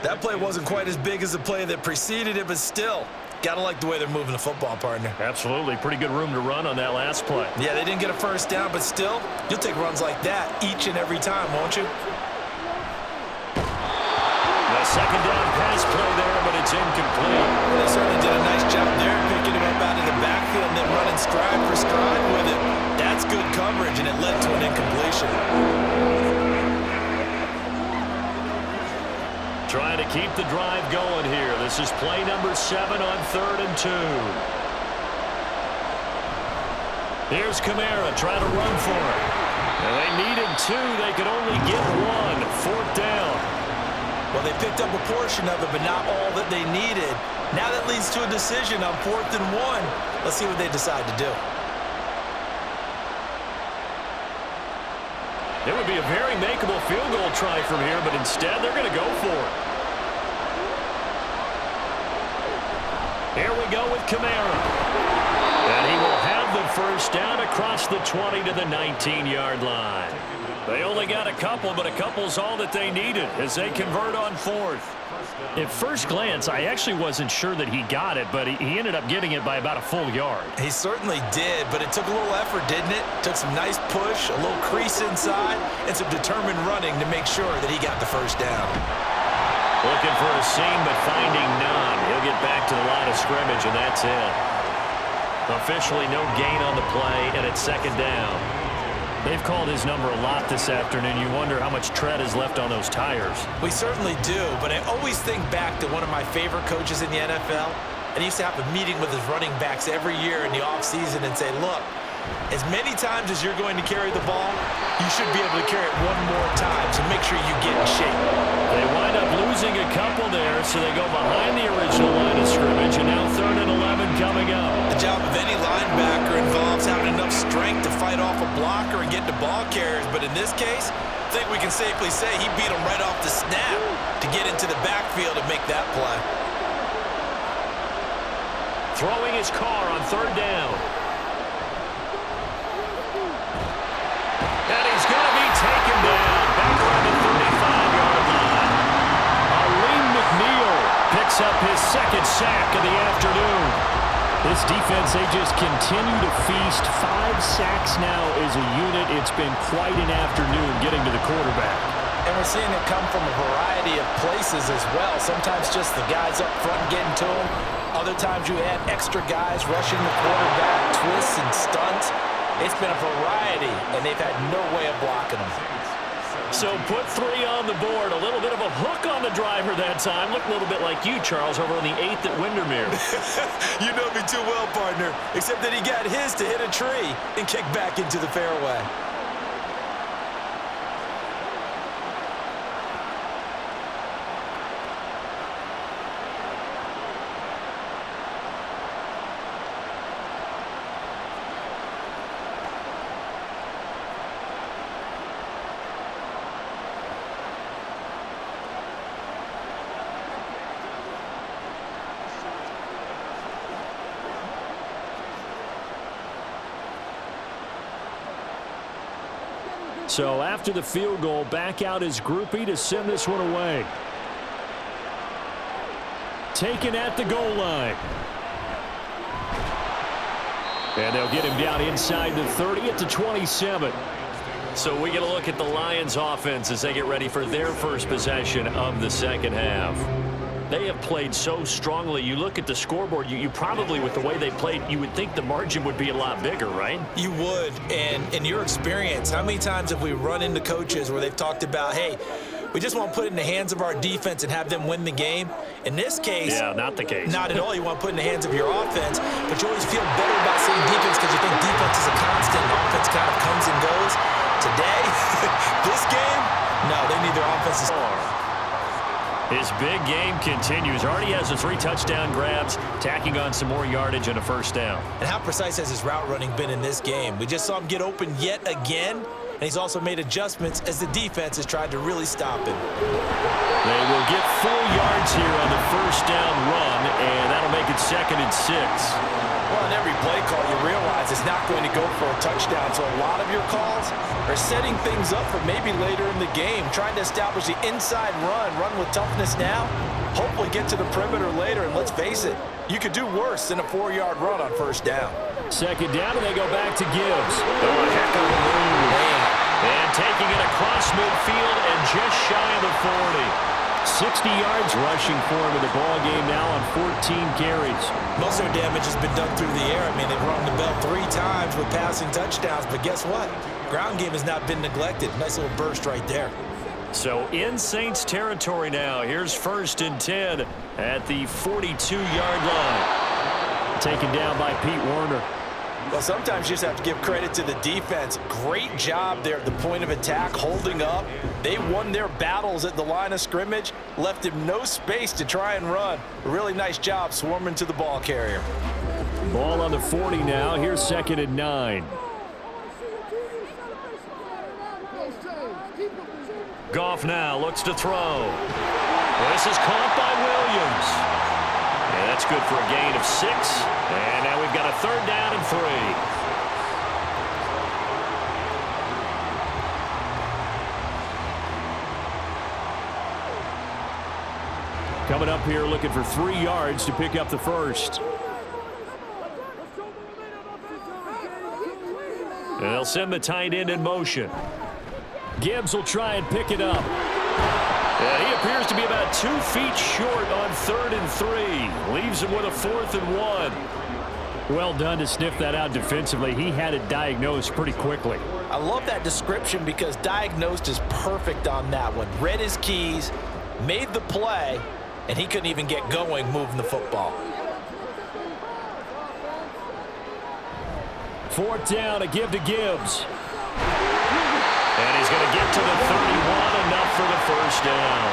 That play wasn't quite as big as the play that preceded it, but still, got to like the way they're moving the football, partner. Absolutely. Pretty good room to run on that last play. Yeah, they didn't get a first down, but still, you'll take runs like that each and every time, won't you? The second down pass play there, but it's incomplete. They certainly did a nice job there picking him up out of the backfield and then running stride for stride with it. That's good coverage, and it led to an incompletion. Trying to keep the drive going here. This is play number 7 on 3rd and 2. Here's Kamara trying to run for it. And they needed 2. They could only get 1. 4th down. Well, they picked up a portion of it, but not all that they needed. Now that leads to a decision on 4th and 1. Let's see what they decide to do. It would be a very makeable field goal try from here, but instead they're going to go for it. Here we go with Kamara. And he will have the first down across the 20 to the 19-yard line. They only got a couple, but a couple's all that they needed as they convert on 4th. At first glance, I actually wasn't sure that he got it, but he ended up getting it by about a full yard. He certainly did, but it took a little effort, didn't it? Took some nice push, a little crease inside, and some determined running to make sure that he got the first down. Looking for a seam, but finding none. He'll get back to the line of scrimmage, and that's it. Officially no gain on the play, and it's 2nd down. They've called his number a lot this afternoon. You wonder how much tread is left on those tires. We certainly do, but I always think back to one of my favorite coaches in the NFL, and he used to have a meeting with his running backs every year in the offseason and say, look, as many times as you're going to carry the ball, you should be able to carry it one more time, so make sure you get in shape. They wind up losing a couple there, so they go behind the original line of scrimmage, and now 3rd and 11 coming up. The job of any linebacker involves having enough strength to fight off a blocker and get to ball carriers, but in this case, I think we can safely say he beat him right off the snap to get into the backfield and make that play. Throwing his car on 3rd down. And he's going to be taken down back around the 35-yard line. Aleem McNeil picks up his 2nd sack of the afternoon. This defense, they just continue to feast. 5 sacks now as a unit. It's been quite an afternoon getting to the quarterback. And we're seeing it come from a variety of places as well. Sometimes just the guys up front getting to him. Other times you add extra guys rushing the quarterback, twists and stunts. It's been a variety, and they've had no way of blocking them. So put 3 on the board. A little bit of a hook on the driver that time. Looked a little bit like you, Charles, over on the 8th at Windermere. You know me too well, partner, except that he got his to hit a tree and kick back into the fairway. So after the field goal, back out is Groupie to send this one away. Taken at the goal line. And they'll get him down inside the 30 at the 27. So we get a look at the Lions offense as they get ready for their first possession of the second half. They have played so strongly. You look at the scoreboard, you probably, with the way they played, you would think the margin would be a lot bigger, right? You would. And in your experience, how many times have we run into coaches where they've talked about, hey, we just want to put it in the hands of our defense and have them win the game? In this case, yeah, not the case. Not at all. You want to put it in the hands of your offense, but you always feel better about saying defense because you think defense is a constant and offense kind of comes and goes. Today, this game, no, they need their offense to score. His big game continues. Already has the 3 touchdown grabs, tacking on some more yardage and a first down. And how precise has his route running been in this game? We just saw him get open yet again, and he's also made adjustments as the defense has tried to really stop him. They will get 4 yards here on the first down run, and that'll make it 2nd and 6. Well, in every play call, you realize it's not going to go for a touchdown. So a lot of your calls are setting things up for maybe later in the game, trying to establish the inside run with toughness now, hopefully get to the perimeter later. And let's face it, you could do worse than a 4-yard run on first down. 2nd down, and they go back to Gibbs. Oh, a heck of a move. And taking it across midfield and just shy of the 40. 60 yards rushing for him in the ball game now on 14 carries. Most of their damage has been done through the air. I mean, they've rung the bell 3 times with passing touchdowns, but guess what? Ground game has not been neglected. Nice little burst right there. So in Saints territory now. Here's 1st and 10 at the 42-yard line. Taken down by Pete Werner. Well, sometimes you just have to give credit to the defense. Great job there at the point of attack, holding up. They won their battles at the line of scrimmage, left him no space to try and run. A really nice job swarming to the ball carrier. Ball on the 40 now. Here's 2nd and 9. Goff now looks to throw. This is caught by Williams. And that's good for a gain of 6. And now we've got a 3rd down and 3. Coming up here looking for 3 yards to pick up the first. And they'll send the tight end in motion. Gibbs will try and pick it up. And he appears to be about 2 feet short on 3rd and 3. Leaves him with a 4th and 1. Well done to sniff that out defensively. He had it diagnosed pretty quickly. I love that description because diagnosed is perfect on that one. Read his keys, made the play, and he couldn't even get going moving the football. Fourth down, a give to Gibbs. And he's going to get to the 31, enough for the first down.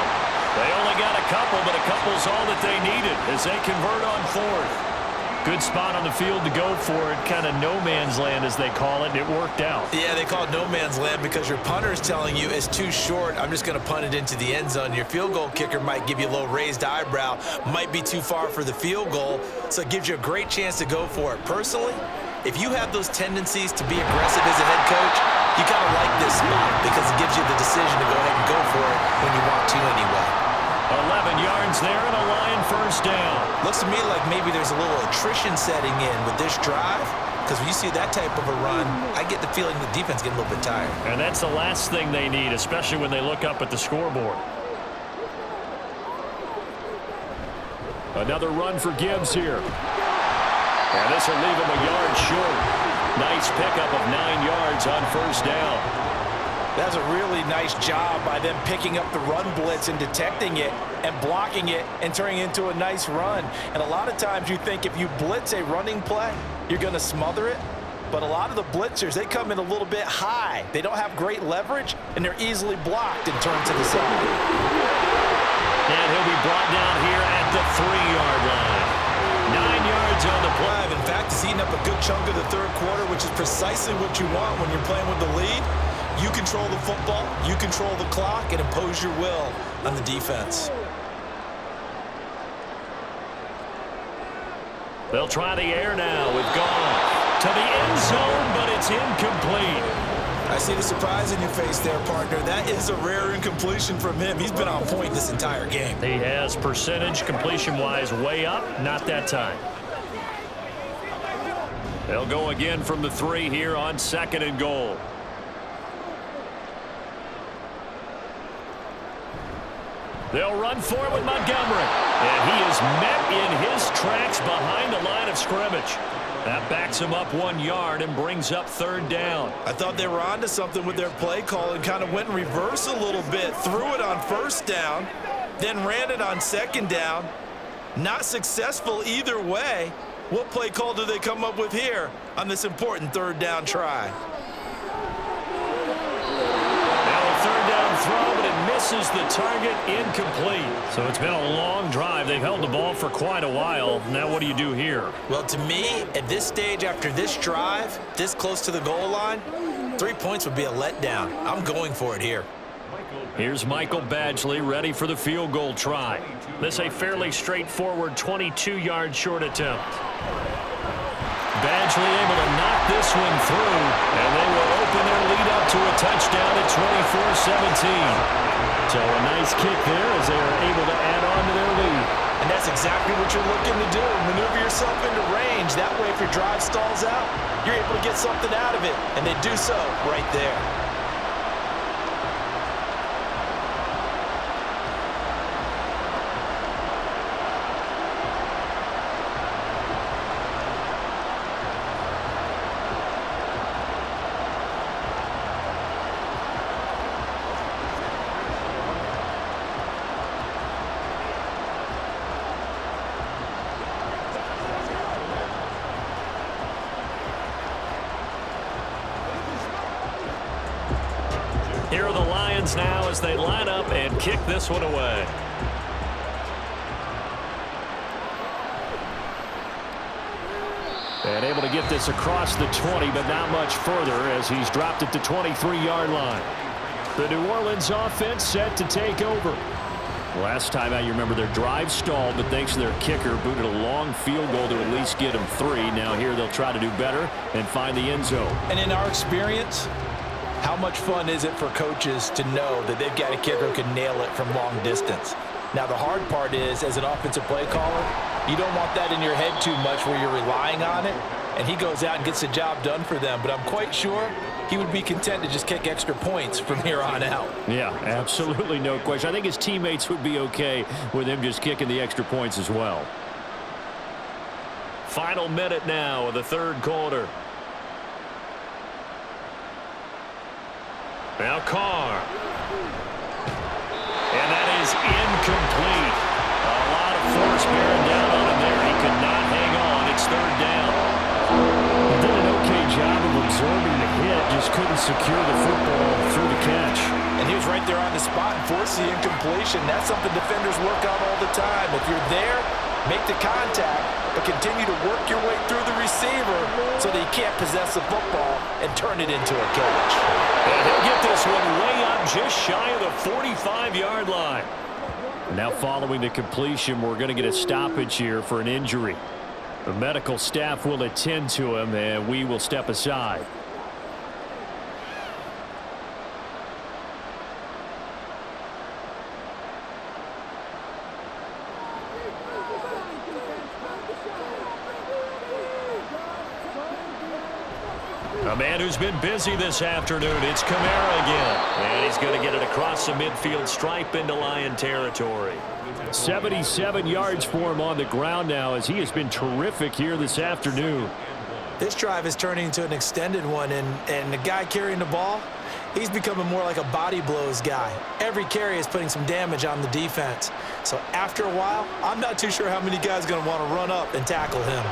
They only got a couple, but a couple's all that they needed as they convert on fourth. Good spot on the field to go for it, kind of no man's land as they call it, and it worked out. Yeah, they call it no man's land because your punter is telling you it's too short. I'm just going to punt it into the end zone. Your field goal kicker might give you a little raised eyebrow, might be too far for the field goal, so it gives you a great chance to go for it. Personally, if you have those tendencies to be aggressive as a head coach, you kind of like this spot because it gives you the decision to go ahead and go for it when you want to anyway. 11 yards there and a Lion first down. Looks to me like maybe there's a little attrition setting in with this drive because when you see that type of a run, I get the feeling the defense getting a little bit tired. And that's the last thing they need, especially when they look up at the scoreboard. Another run for Gibbs here. And this will leave him a yard short. Nice pickup of 9 yards on first down. That's a really nice job by them picking up the run blitz and detecting it and blocking it and turning it into a nice run. And a lot of times you think if you blitz a running play, you're going to smother it. But a lot of the blitzers, they come in a little bit high. They don't have great leverage, and they're easily blocked and turned to the side. And he'll be brought down here at the 3-yard line. 9 yards on the play. In fact, he's eating up a good chunk of the third quarter, which is precisely what you want when you're playing with the lead. You control the football, you control the clock, and impose your will on the defense. They'll try the air now with Gone to the end zone, but it's incomplete. I see the surprise in your face there, partner. That is a rare incompletion from him. He's been on point this entire game. He has percentage completion-wise way up, not that time. They'll go again from the 3 here on 2nd and goal. They'll run for it with Montgomery. And he is met in his tracks behind the line of scrimmage. That backs him up 1 yard and brings up 3rd down. I thought they were onto something with their play call and kind of went in reverse a little bit. Threw it on 1st down, then ran it on 2nd down. Not successful either way. What play call do they come up with here on this important 3rd down try? Throw, but it misses the target, incomplete. So it's been a long drive. They've held the ball for quite a while. Now what do you do here? Well, to me, at this stage after this drive, this close to the goal line, 3 points would be a letdown. I'm going for it here. Here's Michael Badgley ready for the field goal try. This a fairly straightforward 22-yard short attempt. Badgley able to knock this one through, and they will open their lead up to a touchdown at 24-17. So a nice kick there as they are able to add on to their lead. And that's exactly what you're looking to do. Maneuver yourself into range. That way, if your drive stalls out, you're able to get something out of it. And they do so right there. Here are the Lions now as they line up and kick this one away. And able to get this across the 20, but not much further as he's dropped it to 23-yard line. The New Orleans offense set to take over. Last time out, you remember their drive stalled, but thanks to their kicker, booted a long field goal to at least get them 3. Now here they'll try to do better and find the end zone. And in our experience, how much fun is it for coaches to know that they've got a kicker who can nail it from long distance? Now, the hard part is, as an offensive play caller, you don't want that in your head too much where you're relying on it, and he goes out and gets the job done for them. But I'm quite sure he would be content to just kick extra points from here on out. Yeah, absolutely no question. I think his teammates would be okay with him just kicking the extra points as well. Final minute now of the third quarter. Now Carr. And that is incomplete. A lot of force bearing down on him there. He could not hang on. It's third down. He did an okay job of absorbing the hit, just couldn't secure the football through the catch. And he was right there on the spot and forced the incompletion. That's something defenders work on all the time. If you're there, make the contact, but continue to work your way through the receiver so that he can't possess the football and turn it into a catch. And he'll get this one way up just shy of the 45-yard line. Now following the completion, we're going to get a stoppage here for an injury. The medical staff will attend to him, and we will step aside. A man who's been busy this afternoon. It's Kamara again. And he's going to get it across the midfield stripe into Lion territory. 77 yards for him on the ground now, as he has been terrific here this afternoon. This drive is turning into an extended one, and the guy carrying the ball, he's becoming more like a body blows guy. Every carry is putting some damage on the defense. So after a while, I'm not too sure how many guys are going to want to run up and tackle him.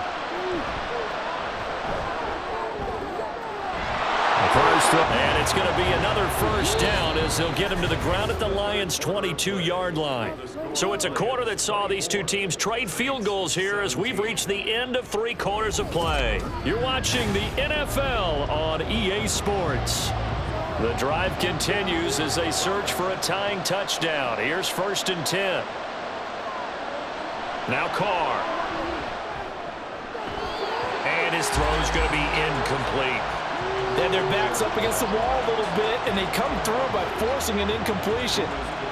And it's going to be another first down as they'll get him to the ground at the Lions' 22-yard line. So it's a quarter that saw these two teams trade field goals here as we've reached the end of 3 quarters of play. You're watching the NFL on EA Sports. The drive continues as they search for a tying touchdown. Here's 1st and 10. Now Carr. And his throw's going to be incomplete. And their back's up against the wall a little bit, and they come through by forcing an incompletion.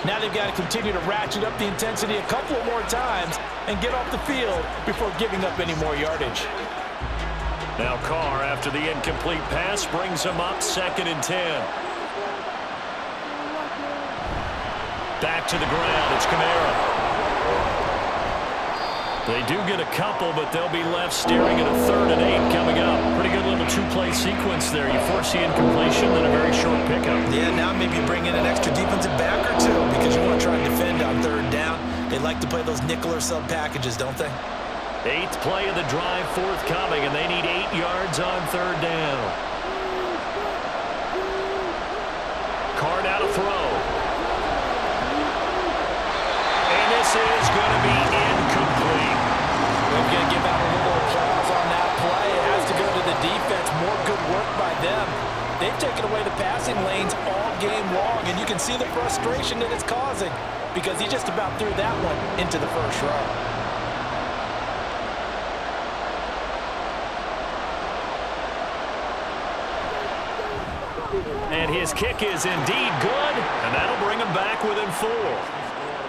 Now they've got to continue to ratchet up the intensity a couple of more times and get off the field before giving up any more yardage. Now Carr, after the incomplete pass, brings him up 2nd and 10. Back to the ground. It's Kamara. They do get a couple, but they'll be left staring at a 3rd and 8 coming up. Pretty good little 2-play sequence there. You force the incompletion, then a very short pickup. Yeah, now maybe bring in an extra defensive back or two because you want to try and defend on 3rd down. They like to play those nickel or sub packages, don't they? 8th play of the drive forthcoming, and they need 8 yards on 3rd down. Carr now to throw. And this is going to be incomplete. We're going to give out a little applause on that play. It has to go to the defense. More good work by them. They've taken away the passing lanes all game long, and you can see the frustration that it's causing because he just about threw that one into the first row. And his kick is indeed good, and that'll bring him back within 4.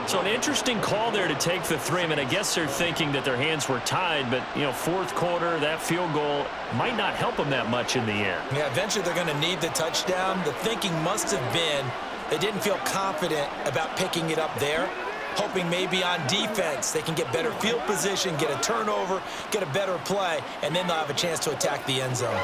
So an interesting call there to take the 3. I mean, I guess they're thinking that their hands were tied, but, you know, 4th quarter, that field goal might not help them that much in the end. Yeah, eventually they're going to need the touchdown. The thinking must have been they didn't feel confident about picking it up there, hoping maybe on defense they can get better field position, get a turnover, get a better play, and then they'll have a chance to attack the end zone.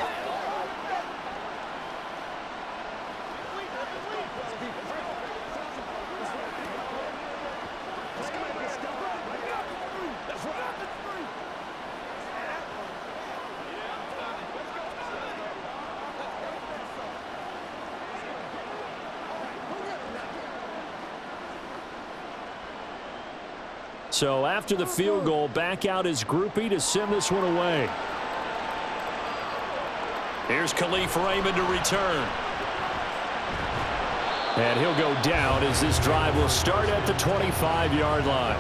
So after the field goal, back out is Groupie to send this one away. Here's Khalif Raymond to return. And he'll go down as this drive will start at the 25-yard line.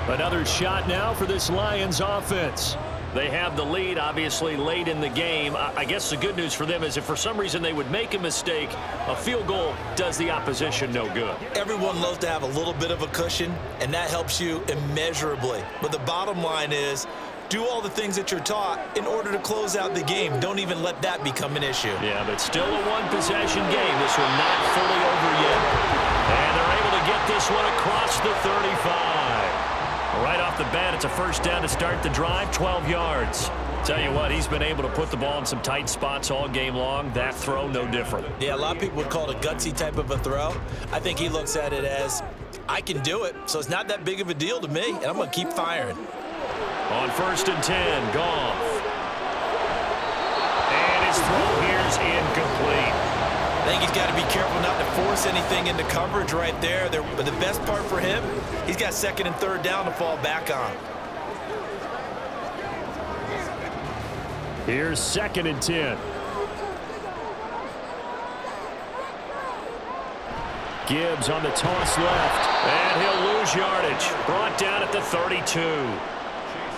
Another shot now for this Lions offense. They have the lead, obviously, late in the game. I guess the good news for them is if for some reason they would make a mistake, a field goal does the opposition no good. Everyone loves to have a little bit of a cushion, and that helps you immeasurably. But the bottom line is, do all the things that you're taught in order to close out the game. Don't even let that become an issue. Yeah, but still a one-possession game. This one not fully over yet. And they're able to get this one across the 35. Right off the bat, it's a first down to start the drive, 12 yards. Tell you what, he's been able to put the ball in some tight spots all game long. That throw, no different. Yeah, a lot of people would call it a gutsy type of a throw. I think he looks at it as, I can do it, so it's not that big of a deal to me, and I'm going to keep firing. On 1st and 10, Goff. And his throw here's incomplete. I think he's got to be careful not to force anything into coverage right there. But the best part for him, he's got 2nd and 3rd down to fall back on. Here's 2nd and 10. Gibbs on the toss left. And he'll lose yardage. Brought down at the 32.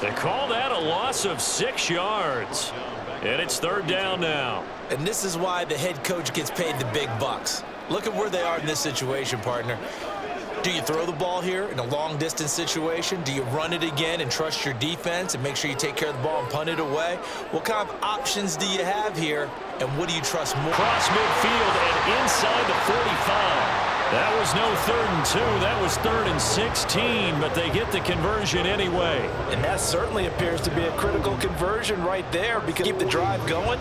They call that a loss of 6 yards. And it's 3rd down now. And this is why the head coach gets paid the big bucks. Look at where they are in this situation, partner. Do you throw the ball here in a long-distance situation? Do you run it again and trust your defense and make sure you take care of the ball and punt it away? What kind of options do you have here, and what do you trust more? Cross midfield and inside the 45. That was no 3rd and 2. That was 3rd and 16, but they get the conversion anyway. And that certainly appears to be a critical conversion right there because keep the drive going.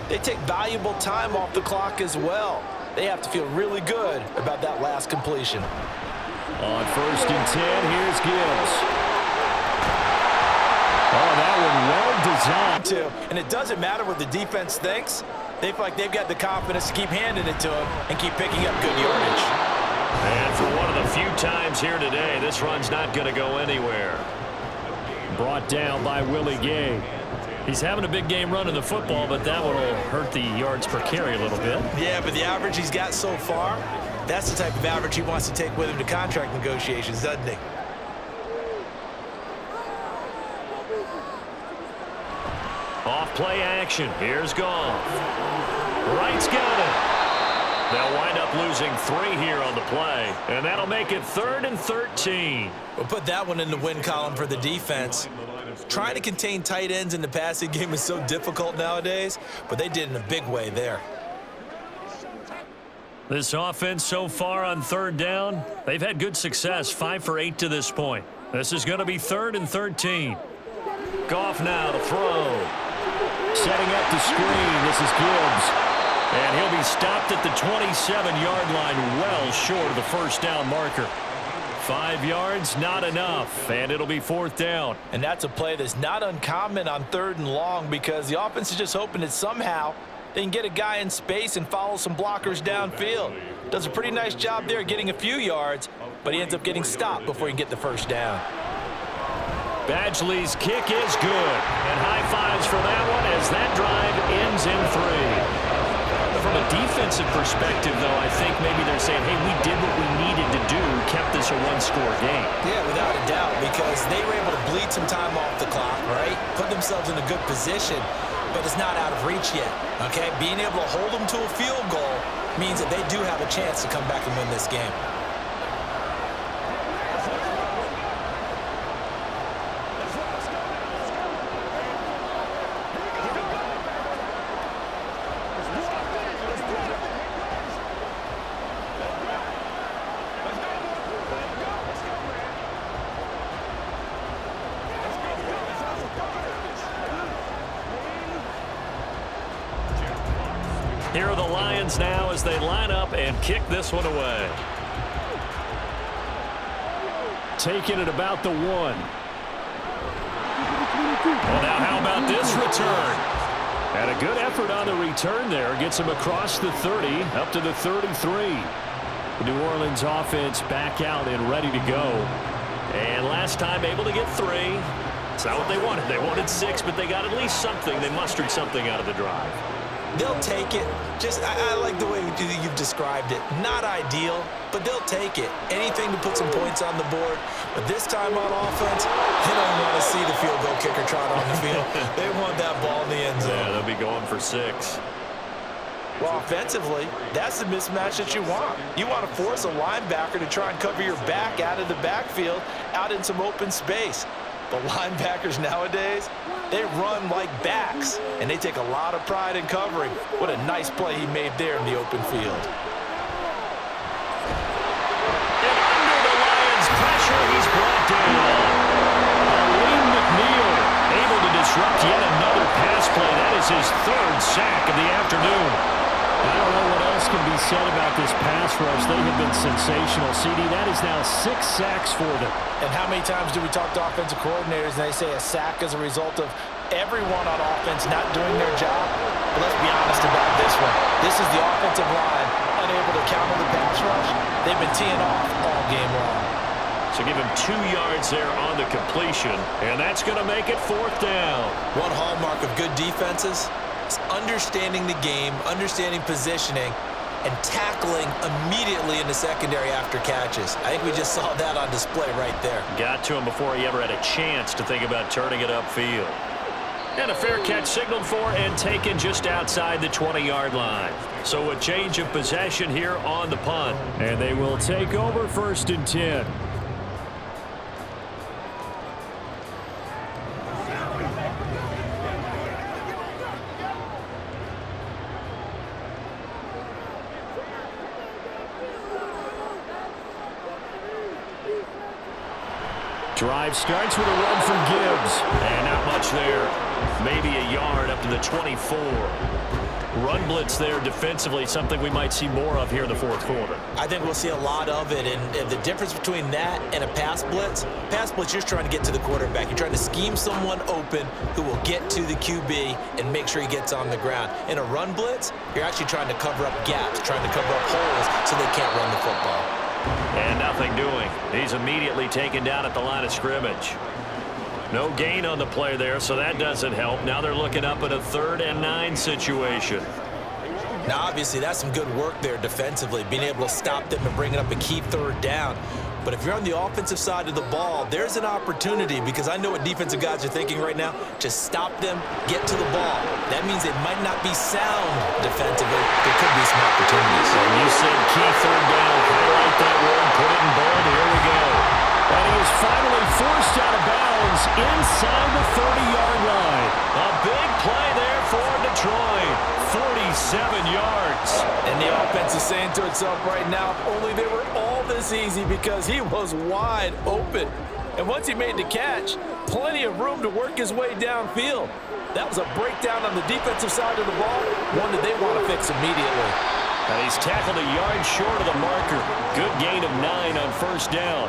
They take valuable time off the clock as well. They have to feel really good about that last completion. On 1st and 10, here's Gibbs. Oh, that one well designed. And it doesn't matter what the defense thinks. They feel like they've got the confidence to keep handing it to him and keep picking up good yardage. And for one of the few times here today, this run's not going to go anywhere. Brought down by Willie Gay. He's having a big game running the football, but that one will hurt the yards per carry a little bit. Yeah, but the average he's got so far, that's the type of average he wants to take with him to contract negotiations, doesn't he? Off play action. Here's Goff. Wright's got it. They'll wind up losing 3 here on the play, and that'll make it 3rd and 13. We'll put that one in the win column for the defense. Trying to contain tight ends in the passing game is so difficult nowadays, but they did in a big way there. This offense so far on 3rd down, they've had good success, 5 for 8 to this point. This is going to be 3rd and 13. Goff now to throw. Setting up the screen, this is Gibbs. And he'll be stopped at the 27-yard line, well short of the first down marker. 5 yards, not enough, and it'll be 4th down. And that's a play that's not uncommon on 3rd and long because the offense is just hoping that somehow they can get a guy in space and follow some blockers downfield. Does a pretty nice job there getting a few yards, but he ends up getting stopped before he can get the first down. Badgley's kick is good, and high fives for that one as that drive ends in 3. From a defensive perspective, though, I think maybe they're saying, hey, we did what we needed to do, kept this a 1-score game. Yeah, without a doubt, because they were able to bleed some time off the clock, right? Put themselves in a good position, but it's not out of reach yet, okay? Being able to hold them to a field goal means that they do have a chance to come back and win this game. Here are the Lions now as they line up and kick this one away. Taking it about the 1. Well, now how about this return? And a good effort on the return there. Gets him across the 30, up to the 33. The New Orleans offense back out and ready to go. And last time able to get 3. It's not what they wanted. They wanted 6, but they got at least something. They mustered something out of the drive. They'll take it. I like the way you've described it. Not ideal, but they'll take it. Anything to put some points on the board. But this time on offense, they don't want to see the field goal kicker trot on the field. They want that ball in the end zone. Yeah, they'll be going for 6. Well, offensively, that's the mismatch that you want. You want to force a linebacker to try and cover your back out of the backfield, out in some open space. But linebackers nowadays, they run like backs, and they take a lot of pride in covering. What a nice play he made there in the open field. And under the Lions' pressure, he's brought down. disrupt yet another pass play. That is his third sack of the afternoon. I don't know what else can be said about this pass rush. They have been sensational. CD, that is now 6 sacks for them. And how many times do we talk to offensive coordinators and they say a sack is a result of everyone on offense not doing their job? But let's be honest about this one. This is the offensive line unable to counter the pass rush. They've been teeing off all game long. So give him 2 yards there on the completion, and that's going to make it 4th down. One hallmark of good defenses is understanding the game, understanding positioning, and tackling immediately in the secondary after catches. I think we just saw that on display right there. Got to him before he ever had a chance to think about turning it upfield. And a fair catch signaled for and taken just outside the 20-yard line. So a change of possession here on the punt. And they will take over 1st and 10. Drive starts with a run from Gibbs. And not much there. Maybe a yard up to the 24. Run blitz there defensively, something we might see more of here in the 4th quarter. I think we'll see a lot of it, and the difference between that and a pass blitz, you're trying to get to the quarterback. You're trying to scheme someone open who will get to the QB and make sure he gets on the ground. In a run blitz, you're actually trying to cover up gaps, trying to cover up holes so they can't run the football. And nothing doing. He's immediately taken down at the line of scrimmage. No gain on the play there, so that doesn't help. Now they're looking up at a 3rd and 9 situation. Now, obviously, that's some good work there defensively, being able to stop them and bringing up a key 3rd down. But if you're on the offensive side of the ball, there's an opportunity, because I know what defensive guys are thinking right now. Just stop them, get to the ball. That means they might not be sound defensively. There could be some opportunities. And you said key 3rd down. Highlight that word, put it in bold. Here we go. And he is finally forced out of bounds inside the 30-yard line. A big play there for Detroit. 47 yards. And the offense is saying to itself right now, if only they were all this easy, because he was wide open. And once he made the catch, plenty of room to work his way downfield. That was a breakdown on the defensive side of the ball, one that they want to fix immediately. And he's tackled a yard short of the marker. Good gain of 9 on 1st down.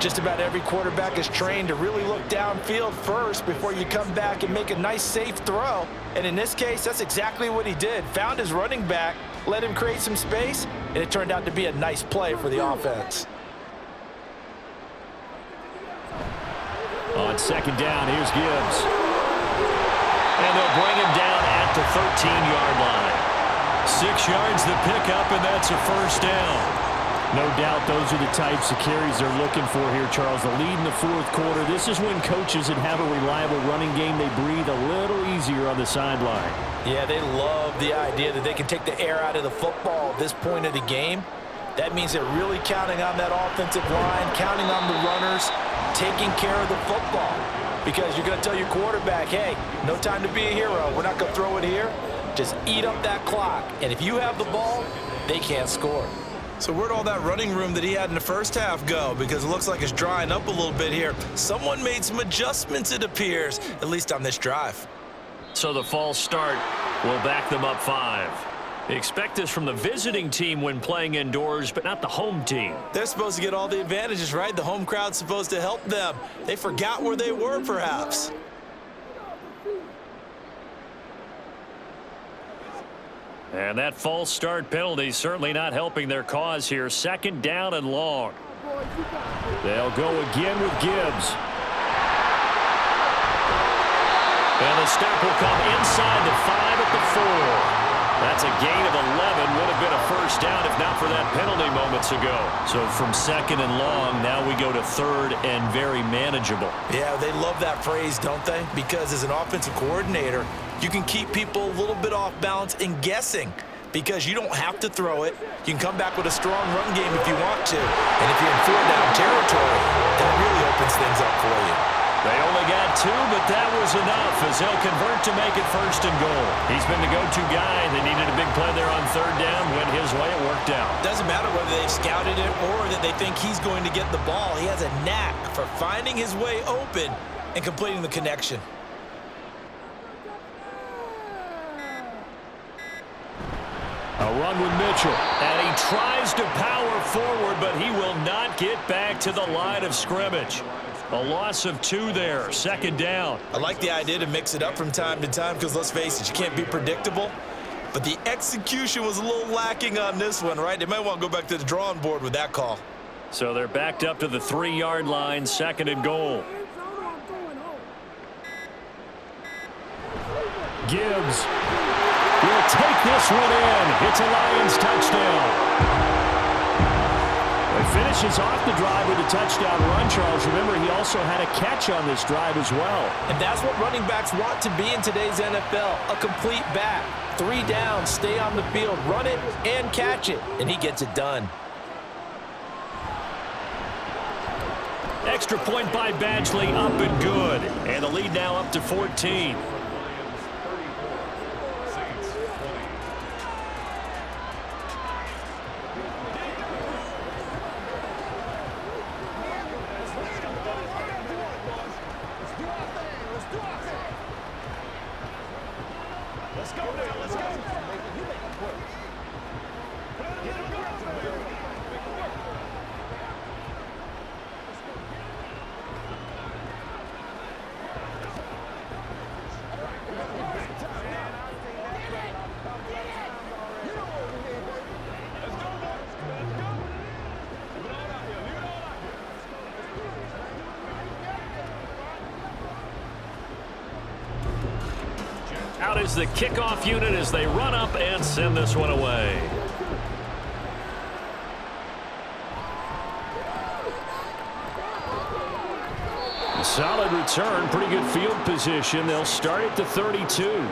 Just about every quarterback is trained to really look downfield first before you come back and make a nice, safe throw. And in this case, that's exactly what he did. Found his running back, let him create some space, and it turned out to be a nice play for the offense. On 2nd down, here's Gibbs. And they'll bring him down at the 13-yard line. 6 yards the pickup, and that's a 1st down. No doubt those are the types of carries they're looking for here, Charles. The lead in the 4th quarter. This is when coaches that have a reliable running game, they breathe a little easier on the sideline. Yeah, they love the idea that they can take the air out of the football at this point of the game. That means they're really counting on that offensive line, counting on the runners, taking care of the football. Because you're going to tell your quarterback, hey, no time to be a hero. We're not going to throw it here. Just eat up that clock. And if you have the ball, they can't score. So where'd all that running room that he had in the 1st half go? Because it looks like it's drying up a little bit here. Someone made some adjustments, it appears, at least on this drive. So the false start will back them up 5. Expect this from the visiting team when playing indoors, but not the home team. They're supposed to get all the advantages, right? The home crowd's supposed to help them. They forgot where they were, perhaps. And that false start penalty certainly not helping their cause here. 2nd down and long. They'll go again with Gibbs. And the stop will come inside the 5 at the 4. That's a gain of 11. Would have been a 1st down if not for that penalty moments ago. So from 2nd and long, now we go to 3rd and very manageable. Yeah, they love that phrase, don't they? Because as an offensive coordinator, you can keep people a little bit off balance and guessing, because you don't have to throw it. You can come back with a strong run game if you want to. And if you're in 4-down territory, that really opens things up for you. They only got 2, but that was enough as they'll convert to make it 1st and goal. He's been the go-to guy. They needed a big play there on 3rd down. Went his way. It worked out. Doesn't matter whether they've scouted it or that they think he's going to get the ball. He has a knack for finding his way open and completing the connection. They'll run with Mitchell. And he tries to power forward, but he will not get back to the line of scrimmage. A loss of 2 there, 2nd down. I like the idea to mix it up from time to time because, let's face it, you can't be predictable. But the execution was a little lacking on this one, right? They might want to go back to the drawing board with that call. So they're backed up to the 3-yard line, 2nd and goal. Gibbs will take this one in. It's a Lions touchdown. He finishes off the drive with a touchdown run, Charles. Remember, he also had a catch on this drive as well. And that's what running backs want to be in today's NFL, a complete back. 3 downs, stay on the field, run it, and catch it. And he gets it done. Extra point by Badgley, up and good. And the lead now up to 14. Out is the kickoff unit as they run up and send this one away. Solid return, pretty good field position. They'll start at the 32.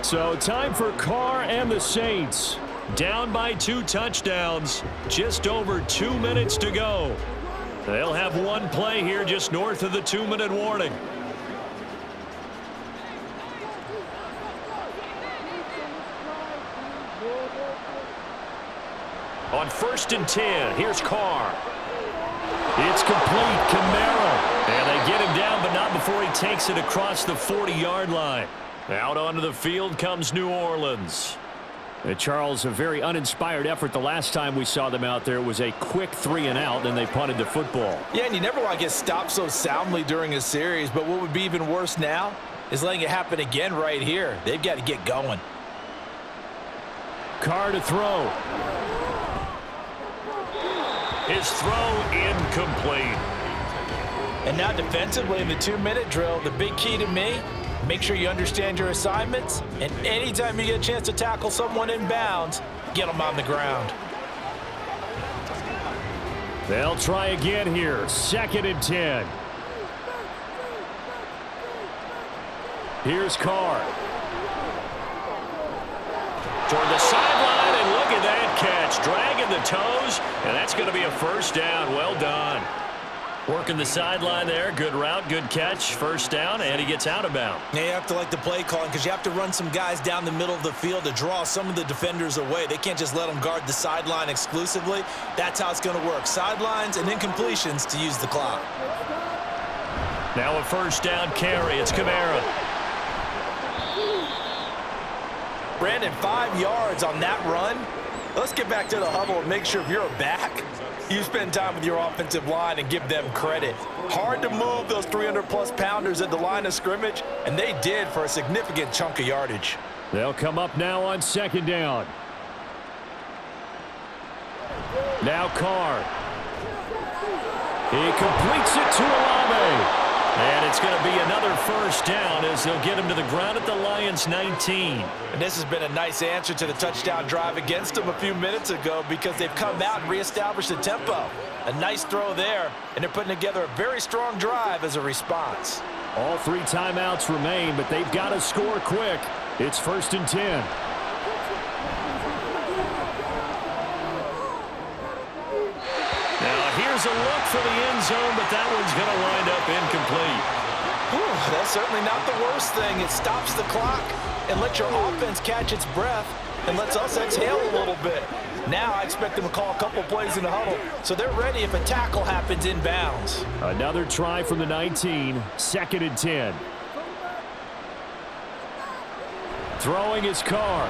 So time for Carr and the Saints. Down by 2 touchdowns. Just over 2 minutes to go. They'll have one play here just north of the 2-minute warning. On 1st and 10, here's Carr. It's complete, Camaro. And they get him down, but not before he takes it across the 40-yard line. Out onto the field comes New Orleans. Charles, a very uninspired effort the last time we saw them out there. It was a quick 3-and-out, and they punted the football. Yeah, and you never want to get stopped so soundly during a series, but what would be even worse now is letting it happen again right here. They've got to get going. Carr to throw. His throw incomplete. And now defensively in the 2-minute drill, the big key to me, make sure you understand your assignments, and anytime you get a chance to tackle someone in bounds, get them on the ground. They'll try again here. 2nd and 10. Here's Carr. Toward the sideline, and look at that catch. Dragging the toes, and that's going to be a 1st down. Well done. Working the sideline there. Good route, good catch. 1st down, and he gets out of bounds. Now you have to like the play calling because you have to run some guys down the middle of the field to draw some of the defenders away. They can't just let them guard the sideline exclusively. That's how it's going to work. Sidelines and incompletions to use the clock. Now a 1st down carry. It's Camara. Brandon, 5 yards on that run. Let's get back to the huddle and make sure if you're a back, you spend time with your offensive line and give them credit. Hard to move those 300-plus pounders at the line of scrimmage, and they did for a significant chunk of yardage. They'll come up now on 2nd down. Now Carr. He completes it to Olave. And it's going to be another 1st down as they'll get him to the ground at the Lions' 19. And this has been a nice answer to the touchdown drive against them a few minutes ago because they've come out and reestablished the tempo. A nice throw there, and they're putting together a very strong drive as a response. All 3 timeouts remain, but they've got to score quick. It's 1st and 10. Here's a look for the end zone, but that one's going to wind up incomplete. Whew, that's certainly not the worst thing. It stops the clock and lets your offense catch its breath and lets us exhale a little bit. Now I expect them to call a couple plays in the huddle, so they're ready if a tackle happens inbounds. Another try from the 19, 2nd and 10. Throwing his Carr.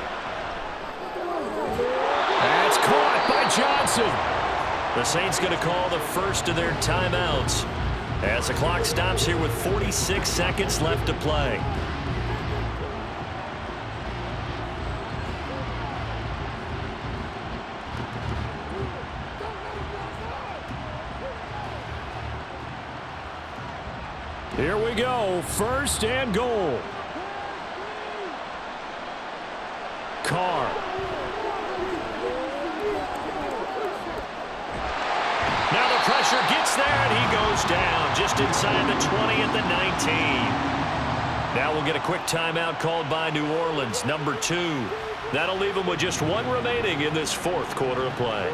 That's caught by Johnson. The Saints going to call the first of their timeouts as the clock stops here with 46 seconds left to play. Here we go, first and goal. Carr. Now the pressure gets there, and he goes down just inside the 20 at the 19. Now we'll get a quick timeout called by New Orleans, number 2. That'll leave them with just one remaining in this fourth quarter of play.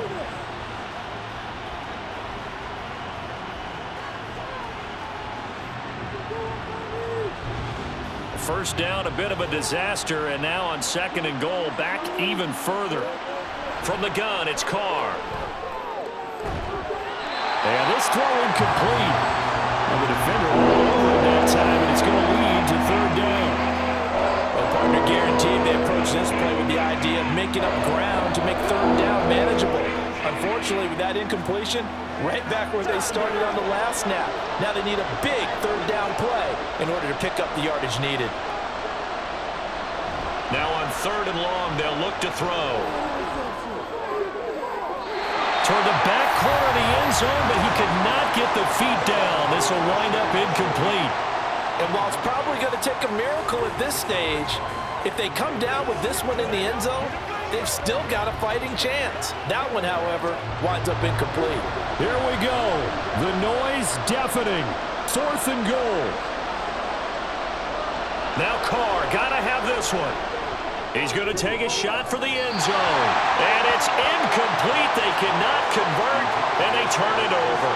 First down, a bit of a disaster, and now on second and goal, back even further. From the gun, it's Carr. And this throw incomplete. And the defender all over it that time, and it's going to lead to third down. Well, partner guaranteed they approach this play with the idea of making up ground to make third down manageable. Unfortunately, with that incompletion, right back where they started on the last snap. Now they need a big third down play in order to pick up the yardage needed. Now on third and long, they'll look to throw. Toward the back corner of the end zone, but he could not get the feet down. This will wind up incomplete. And while it's probably going to take a miracle at this stage, if they come down with this one in the end zone, they've still got a fighting chance. That one, however, winds up incomplete. Here we go. The noise deafening. Fourth and goal. Now Carr, got to have this one. He's going to take a shot for the end zone. And it's incomplete. They cannot convert, and they turn it over.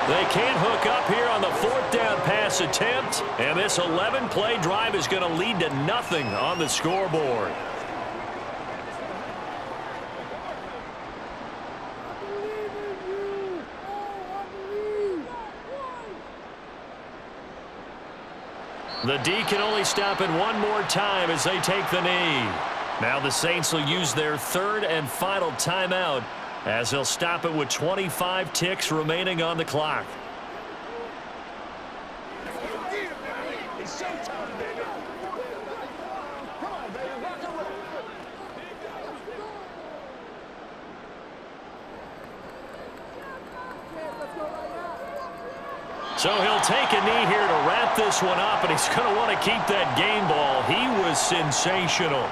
They can't hook up here on the fourth down pass attempt, and this 11-play drive is going to lead to nothing on the scoreboard. The D can only stop it one more time as they take the knee. Now the Saints will use their third and final timeout as they'll stop it with 25 ticks remaining on the clock. So he'll take a knee here to wrap this one up, and he's going to want to keep that game ball. He was sensational.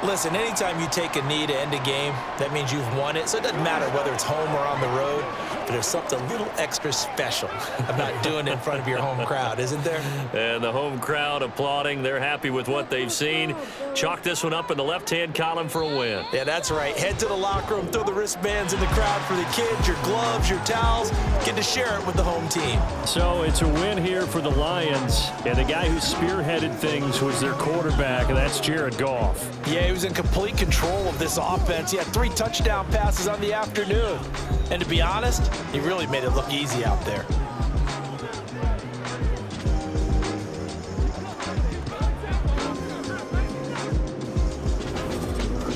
Listen, anytime you take a knee to end a game, that means you've won it. So it doesn't matter whether it's home or on the road, but there's something a little extra special about doing it in front of your home crowd, isn't there? And the home crowd applauding. They're happy with what they've seen. Chalk this one up in the left-hand column for a win. Yeah, that's right. Head to the locker room, throw the wristbands in the crowd for the kids, your gloves, your towels. Get to share it with the home team. So it's a win here for the Lions. And the guy who spearheaded things was their quarterback, and that's Jared Goff. Yeah, he was in complete control of this offense. He had 3 touchdown passes on the afternoon. And to be honest, he really made it look easy out there.